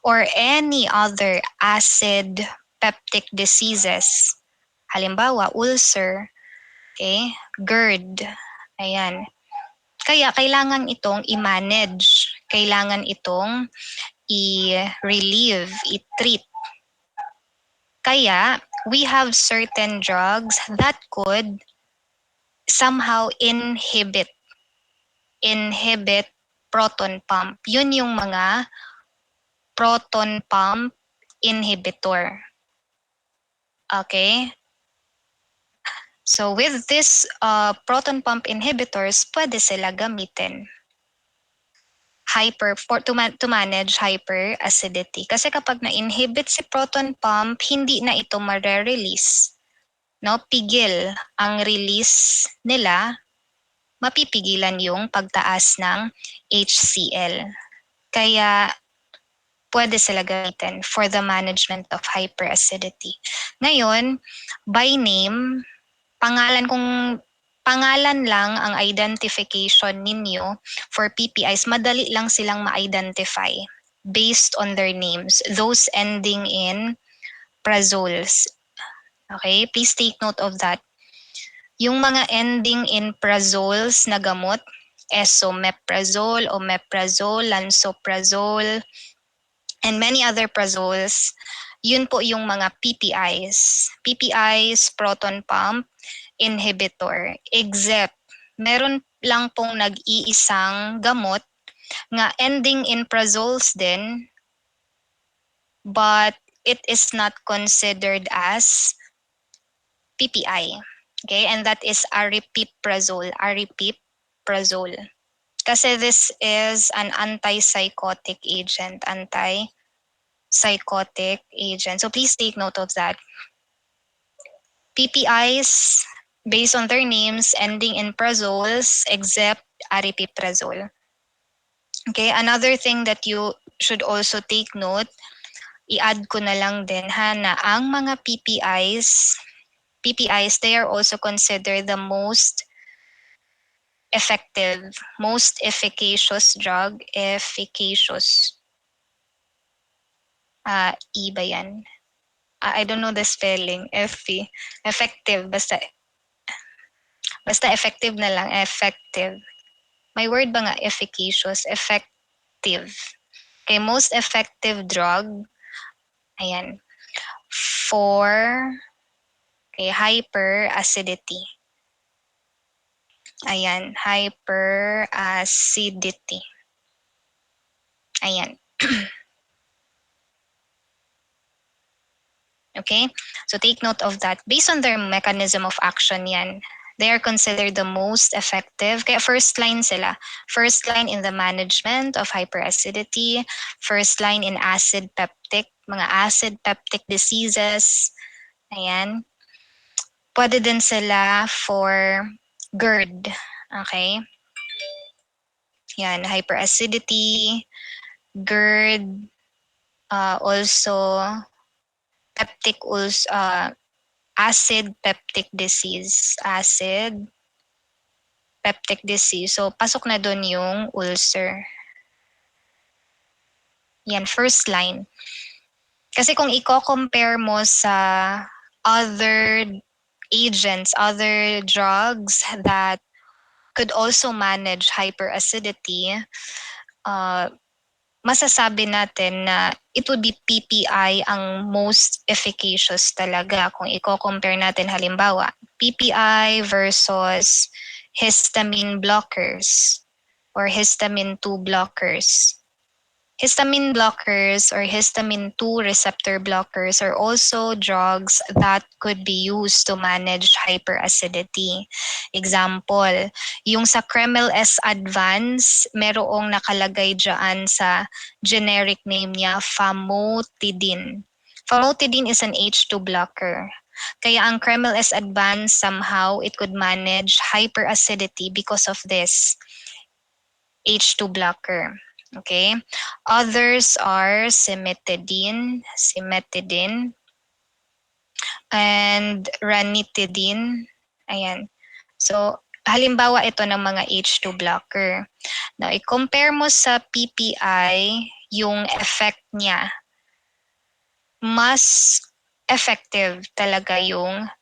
or any other acid peptic diseases. Halimbawa, ulcer, okay? GERD, ayan. Kaya kailangan itong i-manage, kailangan itong i-relieve, i-treat. Kaya we have certain drugs that could somehow inhibit proton pump. Yun yung mga proton pump inhibitor. Okay? So with this proton pump inhibitors, pwede sila gamitin to manage hyperacidity. Kasi kapag na-inhibit si proton pump, hindi na ito mare-release. No? Pigil ang release nila, mapipigilan yung pagtaas ng HCl. Kaya pwede sila gamitin for the management of hyperacidity. Ngayon, by name, pangalan lang ang identification ninyo for PPIs, madali lang silang ma-identify based on their names, those ending in prazoles. Okay, please take note of that. Yung mga ending in prazoles na gamot, esomeprazole, omeprazole, lansoprazole, and many other prazoles. Yun po yung mga PPIs. PPIs, proton pump inhibitor. Except, meron lang pong nag-iisang gamot nga ending in prazoles din, but it is not considered as PPI. Okay, and that is aripiprazole. Aripiprazole. Kasi this is an antipsychotic agent. Antipsychotic agent. So please take note of that. PPIs, based on their names, ending in prazoles, except aripiprazole. Okay, another thing that you should also take note, i-add ko na lang din ha, na ang mga PPIs, they are also considered the most effective, most efficacious drug. Efficacious. E ba yan? I don't know the spelling. Effective. Basta effective na lang. Effective. May word ba nga efficacious? Effective. Okay, most effective drug. Ayan. For hyperacidity. Ayan, hyperacidity. Ayan. Okay? So take note of that. Based on their mechanism of action yan, they are considered the most effective. Kaya first line sila. First line in the management of hyperacidity, first line in acid peptic, mga acid peptic diseases. Ayan. Pwede din sila for GERD. Okay? Yan, hyperacidity, GERD, also peptic acid peptic disease. Acid peptic disease. So, pasok na doon yung ulcer. Yan, first line. Kasi kung i-compare mo sa other agents, other drugs that could also manage hyperacidity, masasabi natin na it would be PPI ang most efficacious talaga kung i-compare natin halimbawa PPI versus histamine blockers or histamine 2 blockers. Histamine blockers or histamine 2 receptor blockers are also drugs that could be used to manage hyperacidity. Example, yung sa Kreml S Advance, merong nakalagay dyan sa generic name niya, famotidine. Famotidine is an H2 blocker. Kaya ang Kreml S Advance, somehow, it could manage hyperacidity because of this H2 blocker. Okay? Others are cimetidine, and ranitidine. Ayan. So, halimbawa ito ng mga H2 blocker. Now, i-compare mo sa PPI, yung effect niya, mas effective talaga yung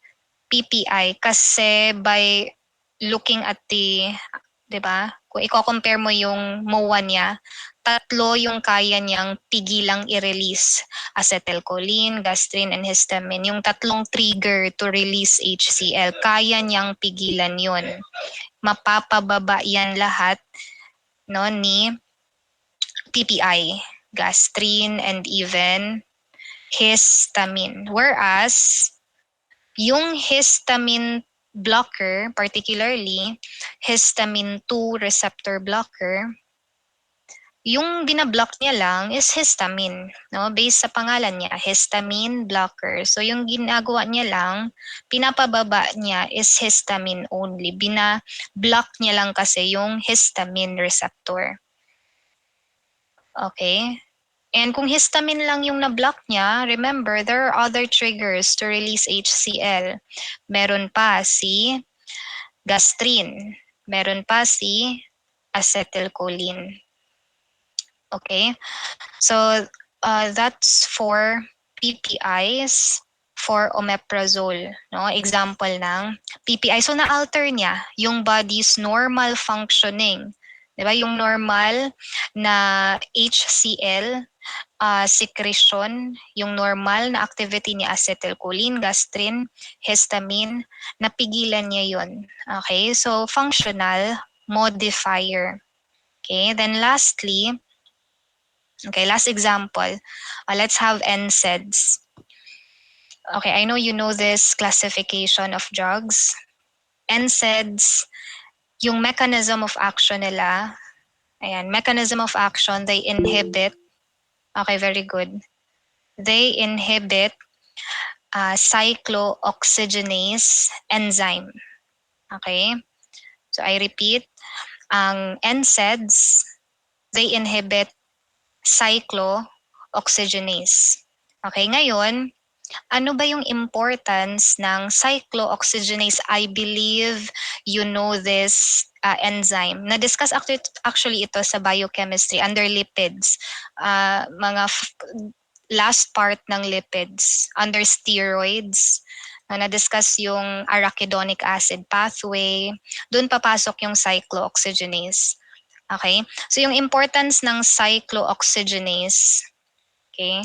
PPI kasi by looking at the, 'di ba? Kung i-compare mo yung MOA niya, tatlo yung kaya niyang pigilang i-release: acetylcholine, gastrin, and histamine. Yung tatlong trigger to release HCl, kaya niyang pigilan yun. Mapapababa yan lahat, no, ni PPI, gastrin, and even histamine. Whereas, yung histamine blocker, particularly histamine 2 receptor blocker, yung binablock niya lang is histamine, no? Based sa pangalan niya, histamine blocker. So yung ginagawa niya lang, pinapababa niya is histamine only. Binablock niya lang kasi yung histamine receptor. Okay? And kung histamine lang yung na-block niya, remember, there are other triggers to release HCl. Meron pa si gastrin. Meron pa si acetylcholine. Okay? So, that's for PPIs. for omeprazole, no? Example ng PPI. So na-alter niya yung body's normal functioning. 'Di ba? Yung normal na HCl secretion, yung normal na activity ni acetylcholine, gastrin, histamine, napigilan niya yun. Okay? So functional modifier. Okay? Then lastly, okay, last example. Let's have NSAIDs. Okay, I know you know this classification of drugs. NSAIDs, yung mechanism of action nila, ayan, mechanism of action, they inhibit, okay, very good. They inhibit cyclooxygenase enzyme. Okay? So I repeat, ang NSAIDs, they inhibit cyclooxygenase. Okay, ngayon, ano ba yung importance ng cyclooxygenase? I believe you know this enzyme. Na-discuss actually ito sa biochemistry under lipids. Last part ng lipids under steroids. Na-discuss yung arachidonic acid pathway. Doon papasok yung cyclooxygenase. Okay? So yung importance ng cyclooxygenase, okay?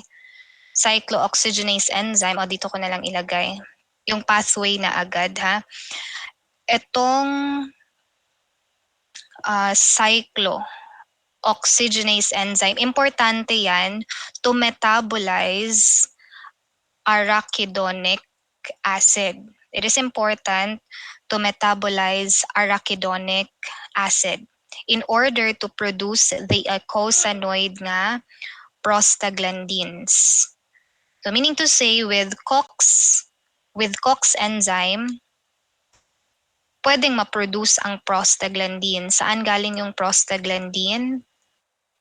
Cyclooxygenase enzyme, o dito ko na lang ilagay. Yung pathway na agad, ha? Itong cyclooxygenase enzyme, importante yan to metabolize arachidonic acid. It is important to metabolize arachidonic acid in order to produce the eicosanoid nga prostaglandins. So meaning to say, with COX enzyme, pwedeng ma-produce ang prostaglandin. Saan galing yung prostaglandin?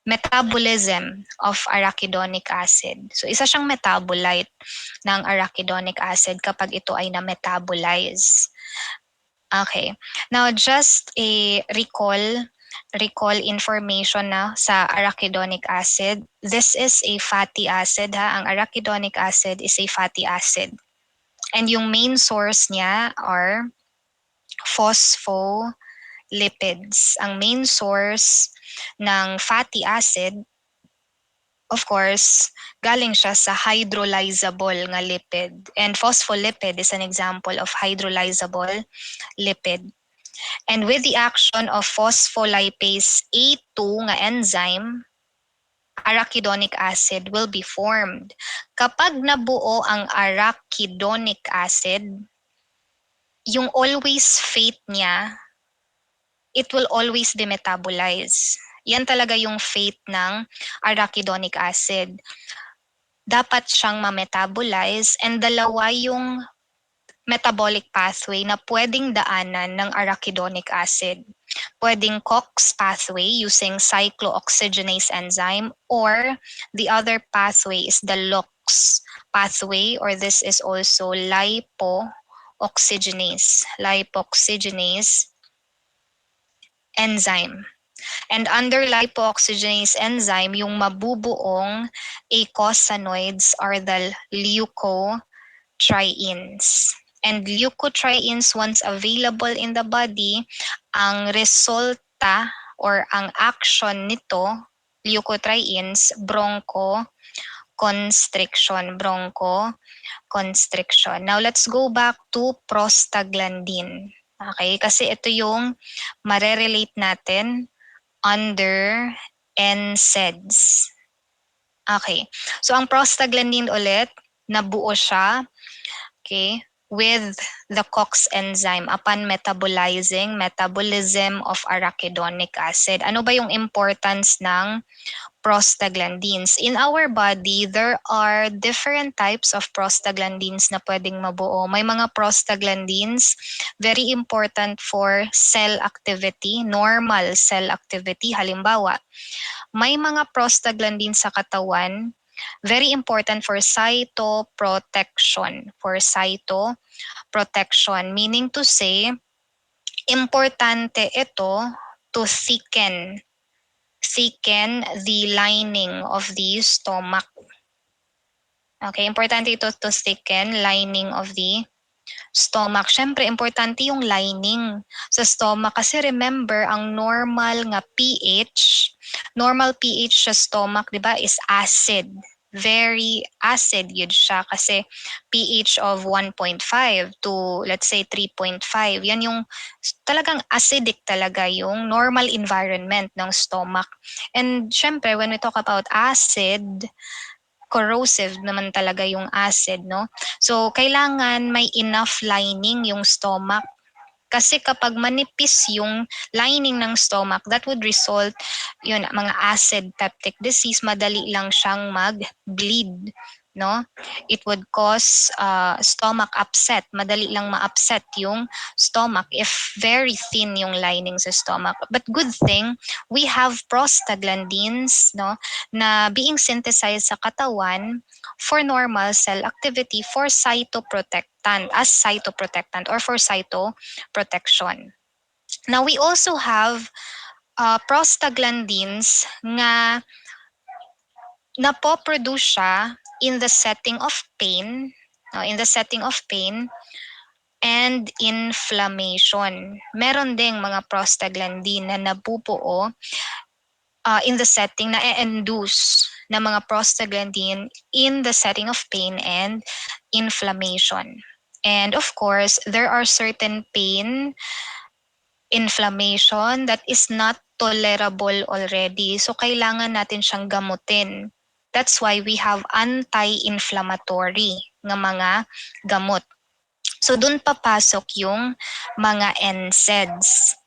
Metabolism of arachidonic acid. So isa siyang metabolite ng arachidonic acid kapag ito ay na-metabolize. Okay. Now just a recall information na sa arachidonic acid. This is a fatty acid, ha. Ang arachidonic acid is a fatty acid. And yung main source niya are phospholipids. Ang main source ng fatty acid, of course, galing siya sa hydrolyzable nga lipid. And phospholipid is an example of hydrolyzable lipid. And with the action of phospholipase A2 nga enzyme, arachidonic acid will be formed. Kapag nabuo ang arachidonic acid, yung always fate niya, it will always be metabolized. Yan talaga yung fate ng arachidonic acid. Dapat siyang ma-metabolize, and dalawa yung metabolic pathway na pwedeng daanan ng arachidonic acid. Pwedeng COX pathway using cyclooxygenase enzyme, or the other pathway is the LOX pathway, or this is also lipoxygenase enzyme. And under lipoxygenase enzyme, yung mabubuong eicosanoids are the leukotrienes. And leukotrienes, once available in the body, ang resulta or ang action nito, leukotrienes, bronchoconstriction. Now let's go back to prostaglandin. Okay, kasi ito yung marerelate natin under NSAIDs. Okay, so ang prostaglandin ulit, nabuo siya, okay, with the COX enzyme upon metabolism of arachidonic acid. Ano ba yung importance ng prostaglandins? In our body, there are different types of prostaglandins na pwedeng mabuo. May mga prostaglandins, very important for cell activity, normal cell activity. Halimbawa, may mga prostaglandins sa katawan, very important for cytoprotection. Meaning to say, importante ito to thicken the lining of the stomach. Okay, importante ito to thicken lining of the stomach. Siyempre, importante yung lining sa stomach kasi remember, ang normal pH sa stomach, di ba, is acid. Very acid yun siya kasi pH of 1.5 to let's say 3.5. Yan yung talagang acidic talaga yung normal environment ng stomach. And syempre, when we talk about acid, corrosive naman talaga yung acid, no? So, kailangan may enough lining yung stomach. Kasi kapag manipis yung lining ng stomach, that would result, yun, mga acid peptic disease, madali lang siyang mag-bleed. No? It would cause stomach upset. Madali lang ma-upset yung stomach if very thin yung lining sa stomach. But good thing, we have prostaglandins, no, na being synthesized sa katawan for normal cell activity for cytoprotectant or for cytoprotection. Now, we also have prostaglandins nga napoproduce siya in the setting of pain, and inflammation. Meron ding mga prostaglandin na nabubuo in the setting na induce na mga prostaglandin in the setting of pain and inflammation. And of course, there are certain pain, inflammation that is not tolerable already. So kailangan natin siyang gamutin. That's why we have anti-inflammatory nga mga gamot. So dun papasok yung mga NSAIDs.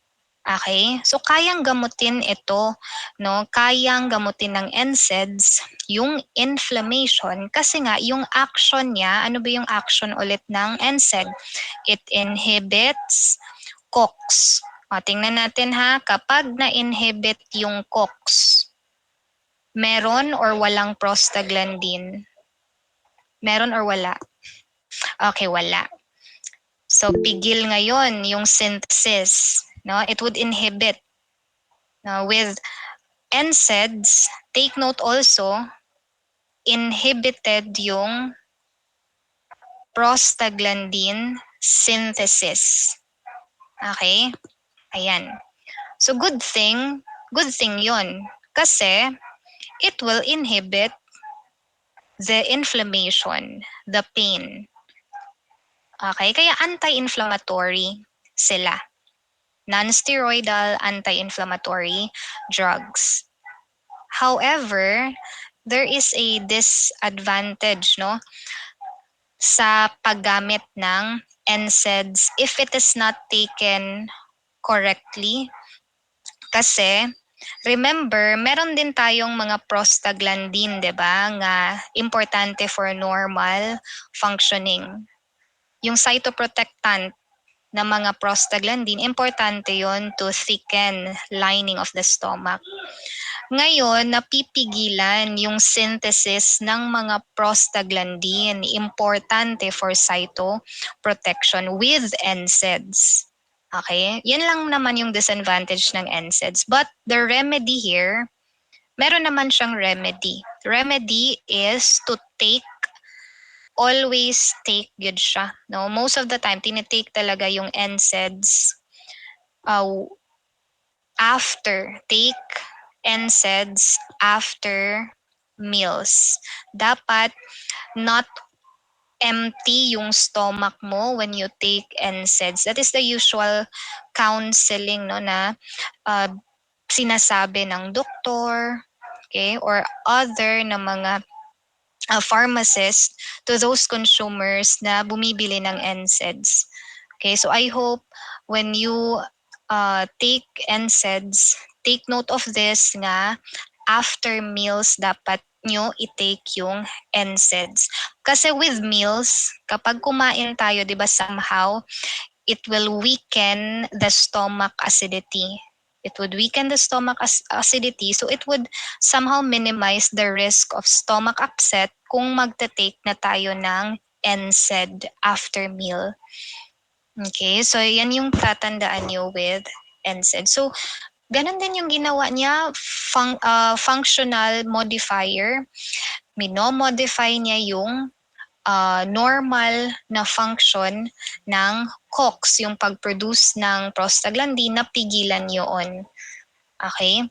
Okay? So kayang gamutin ito, no? Kayang gamutin ng NSAIDs yung inflammation kasi nga yung action niya, ano ba yung action ulit ng NSAID? It inhibits COX. Tingnan natin ha, kapag na-inhibit yung COX, meron or walang prostaglandin? Meron or wala? Okay, wala. So pigil ngayon yung synthesis, no? It would inhibit. Now with NSAIDs, take note also, inhibited yung prostaglandin synthesis. Okay? Ayan. So good thing yun. Kasi it will inhibit the inflammation, the pain. Okay? Kaya anti-inflammatory sila. Non-steroidal anti-inflammatory drugs. However, there is a disadvantage, no, sa paggamit ng NSAIDs if it is not taken correctly. Kasi remember, meron din tayong mga prostaglandin, 'di ba, nga importante for normal functioning. Yung cytoprotectant na mga prostaglandin, importante yon to thicken lining of the stomach. Ngayon, napipigilan yung synthesis ng mga prostaglandin, importante for cytoprotection with NSAIDs. Okay? Yan lang naman yung disadvantage ng NSAIDs. But the remedy here, meron naman siyang remedy. Remedy is to always take good siya. No? Most of the time, tinitake talaga yung NSAIDs take NSAIDs after meals. Dapat not empty yung stomach mo when you take NSAIDs. That is the usual counseling, no, na sinasabi ng doktor, okay, or other na mga pharmacist to those consumers na bumibili ng NSAIDs. Okay, so I hope when you take NSAIDs, take note of this nga after meals dapat nyo i-take yung NSAIDs. Kasi with meals, kapag kumain tayo, di ba, somehow, it will weaken the stomach acidity. It would weaken the stomach acidity, so it would somehow minimize the risk of stomach upset kung magte-take na tayo ng NSAID after meal. Okay, so yan yung tatandaan nyo with NSAID. So, ganun din yung ginawa niya, functional modifier. minomodify niya yung normal na function ng COX, yung pag-produce ng prostaglandin, na pigilan yun. Okay?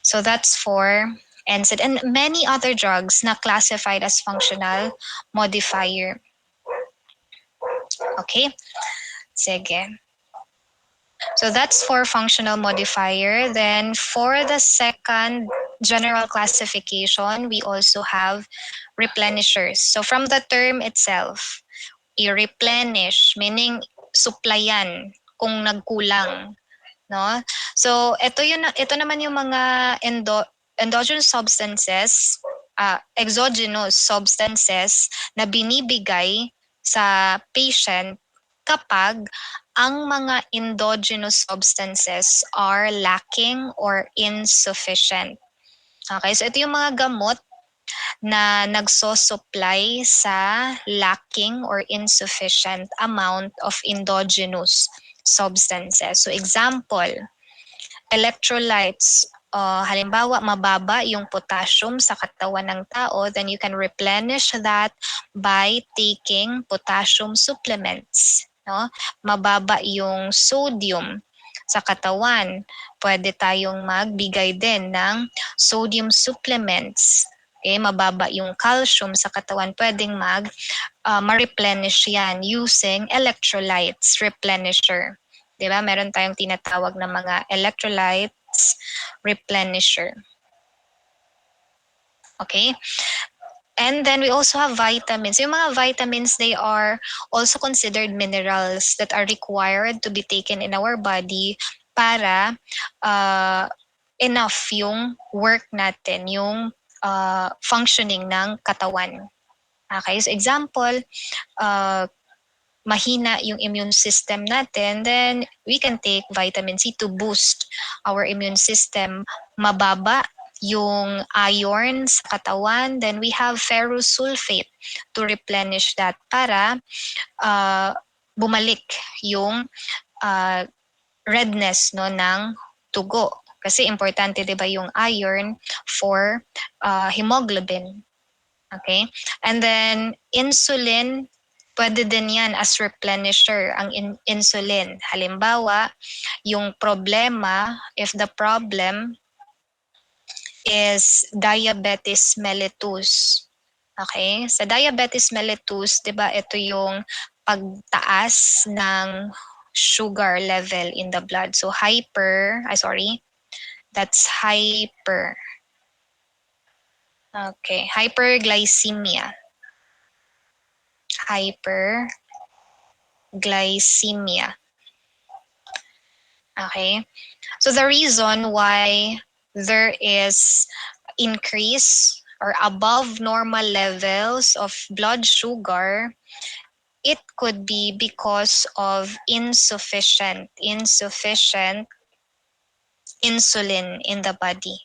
So that's for NSAID and many other drugs na classified as functional modifier. Okay? Sige. So that's for functional modifier. Then for the second general classification, we also have replenishers. So from the term itself, i-replenish, meaning supplyan kung nagkulang, no? So ito naman yung mga endogenous substances, exogenous substances na binibigay sa patient kapag ang mga endogenous substances are lacking or insufficient. Okay, so ito yung mga gamot na nagsosupply sa lacking or insufficient amount of endogenous substances. So example, electrolytes. Halimbawa, mababa yung potassium sa katawan ng tao, then you can replenish that by taking potassium supplements. No? Mababa yung sodium sa katawan, pwede tayong magbigay din ng sodium supplements. Okay, mababa yung calcium sa katawan, pwedeng ma-replenish yan using electrolytes replenisher. Diba? Meron tayong tinatawag na mga electrolytes replenisher. Okay? And then we also have vitamins. Yung mga vitamins, they are also considered minerals that are required to be taken in our body para enough yung work natin, yung functioning ng katawan. Okay? So example, mahina yung immune system natin, then we can take vitamin C to boost our immune system. Mababa yung iron sa katawan, then we have ferrous sulfate to replenish that para bumalik yung redness no ng tugo. Kasi importante 'di ba yung iron for hemoglobin. Okay? And then insulin, pwede din yan as replenisher, ang insulin. Halimbawa, yung problema, if the problem is diabetes mellitus. Okay? Sa diabetes mellitus, di ba, ito yung pagtaas ng sugar level in the blood. So that's hyper. Okay, hyperglycemia. Hyperglycemia. Okay? So the reason why there is increase or above normal levels of blood sugar, it could be because of insufficient insulin in the body.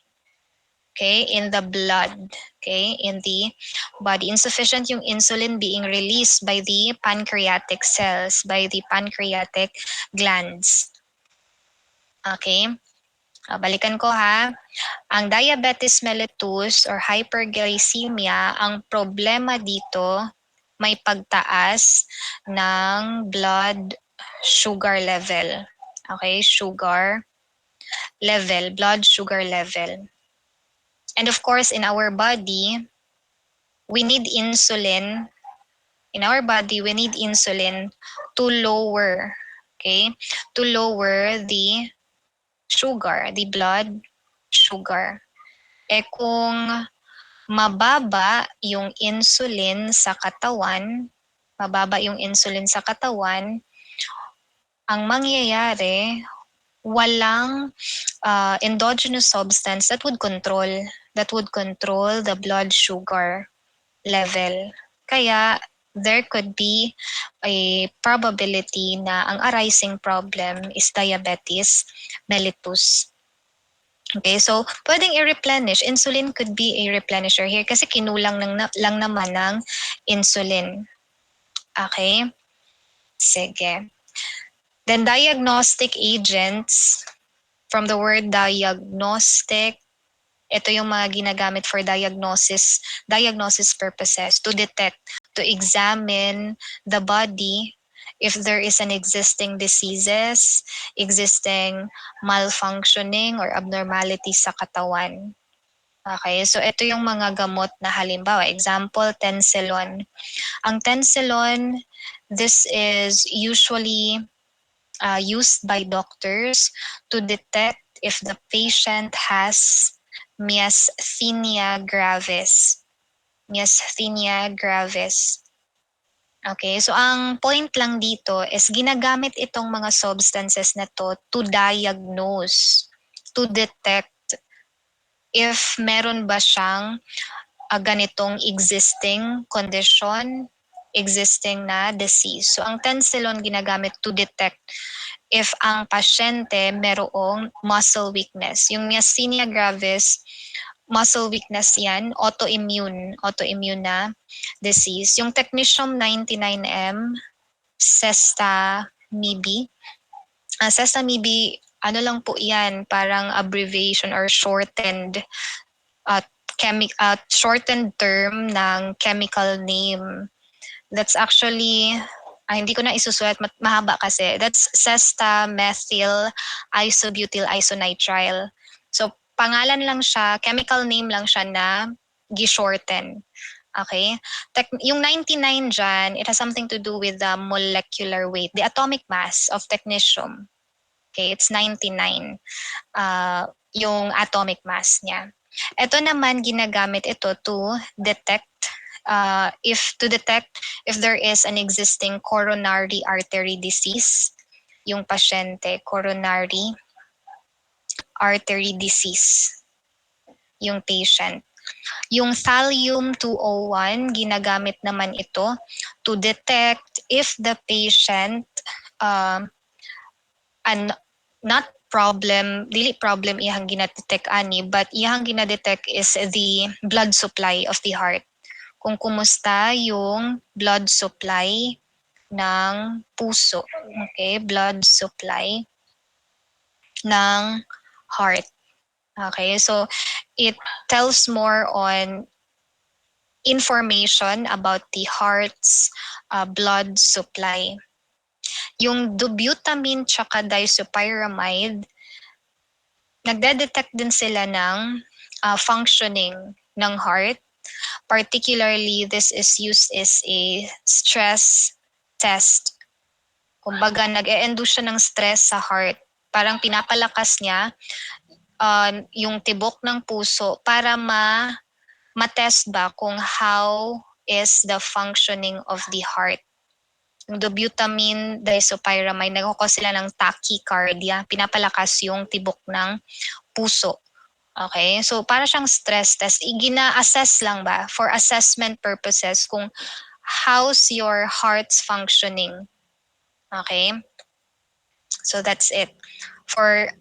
Okay, in the blood, okay, in the body. Insufficient yung insulin being released by the pancreatic cells, by the pancreatic glands. Okay, balikan ko ha. Ang diabetes mellitus or hyperglycemia, ang problema dito, may pagtaas ng blood sugar level. Okay, blood sugar level. And of course, in our body, we need insulin. In our body, we need insulin to lower, okay, to lower the sugar, the blood sugar. Eh kung mababa yung insulin sa katawan, ang mangyayari, walang endogenous substance that would control the blood sugar level. Kaya there could be a probability na ang arising problem is diabetes mellitus. Okay, so pwedeng i-replenish. Insulin could be a replenisher here kasi kinulang lang naman ng insulin. Okay? Sige. Then diagnostic agents, from the word diagnostic, Ito yung mga ginagamit for diagnosis purposes to detect, to examine the body if there is an existing diseases, existing malfunctioning or abnormality sa katawan. Okay, so ito yung mga gamot na halimbawa, example, tenselon. Ang tenselon, this is usually used by doctors to detect if the patient has myasthenia gravis. Myasthenia gravis. Okay, so ang point lang dito is ginagamit itong mga substances na to diagnose, to detect if meron ba siyang ganitong existing condition, existing na disease. So ang tenselon ginagamit to detect if ang pasyente merong muscle weakness. Yung myasthenia gravis, muscle weakness yan, autoimmune na disease. Yung technetium 99M, sestamibi. Sestamibi, ano lang po yan, parang abbreviation or shortened shortened term ng chemical name. That's actually, hindi ko na isusulat, mahaba kasi. That's sesta-methyl isobutyl isonitrile. So, pangalan lang siya, chemical name lang siya na gi-shorten. Okay? Yung 99 dyan, it has something to do with the molecular weight, the atomic mass of technetium. Okay, it's 99. Yung atomic mass niya. Ito naman, ginagamit ito to detect if there is an existing coronary artery disease, yung pasyente, coronary artery disease, yung patient. Yung thallium 201, ginagamit naman ito to detect if the patient not problem, dili problem iyang ginadetect ani, but iyang ginadetect is the blood supply of the heart. Kung kumusta yung blood supply ng puso. Okay, blood supply ng heart. Okay, so it tells more on information about the heart's blood supply. Yung dobutamine tsaka disopyramide, nagde-detect din sila ng functioning ng heart. Particularly, this is used as a stress test. Kumbaga, nag-e-induce siya ng stress sa heart. Parang pinapalakas niya yung tibok ng puso para ma-test ba kung how is the functioning of the heart. Yung dobutamine, disopyramide, nagkukos sila ng tachycardia, pinapalakas yung tibok ng puso. Okay, so para siyang stress test, gina-assess lang ba for assessment purposes kung how's your heart's functioning. Okay, so that's it. For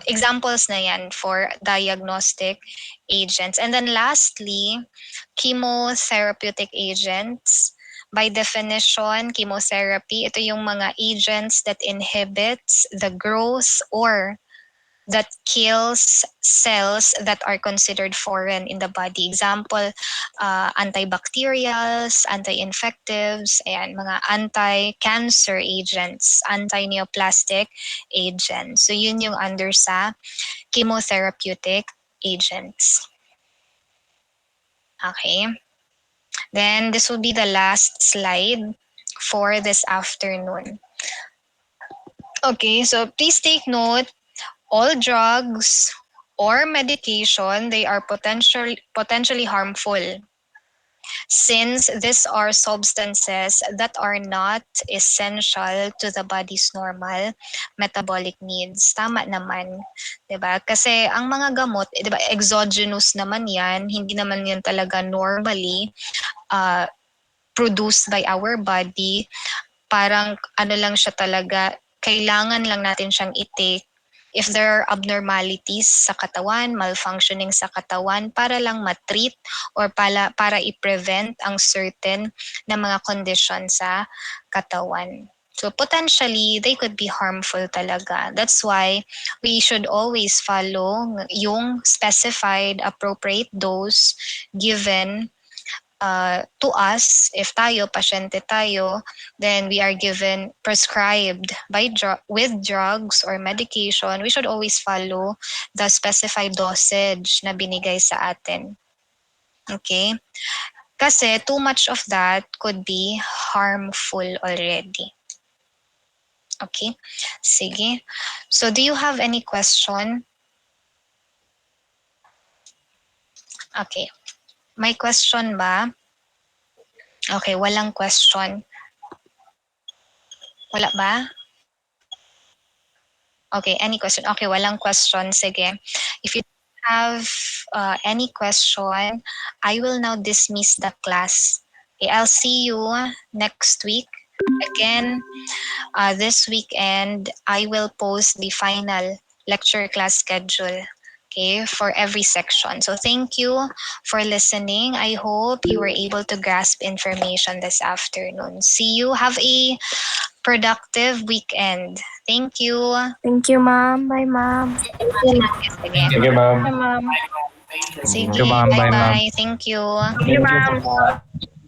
examples na yan for diagnostic agents. And then lastly, chemotherapeutic agents. By definition, chemotherapy, ito yung mga agents that inhibits the growth or that kills cells that are considered foreign in the body. Example, antibacterials, anti-infectives, ayan, mga anti-cancer agents, anti-neoplastic agents. So yun yung under sa chemotherapeutic agents. Okay. Then this will be the last slide for this afternoon. Okay, so please take note, all drugs or medication, they are potentially harmful since these are substances that are not essential to the body's normal metabolic needs. Tama naman, 'di ba? Kasi ang mga gamot, 'di ba, exogenous naman 'yan, hindi naman 'yan talaga normally produced by our body. Parang ano lang siya talaga, kailangan lang natin siyang i-take if there are abnormalities sa katawan, malfunctioning sa katawan, para lang matreat or para i-prevent ang certain na mga condition sa katawan. So potentially, they could be harmful talaga. That's why we should always follow yung specified appropriate dose given to us. If tayo, pasyente tayo, then we are given prescribed with drugs or medication, we should always follow the specified dosage na binigay sa atin. Okay? Kasi too much of that could be harmful already. Okay? Sige. So do you have any question? Okay. May question ba? Okay, walang question. Wala ba? Okay, any question? Okay, walang question. Sige. If you have any question, I will now dismiss the class. Okay, I'll see you next week. Again, this weekend, I will post the final lecture class schedule, okay, for every section. So thank you for listening. I hope you were able to grasp information this afternoon. See you. Have a productive weekend. Thank you. Thank you, ma'am. Bye, ma'am. Sige. Thank you, ma'am. Bye, ma'am. Sige, Thank you, ma'am. Bye, ma'am. bye-bye. Thank you. Thank you, ma'am.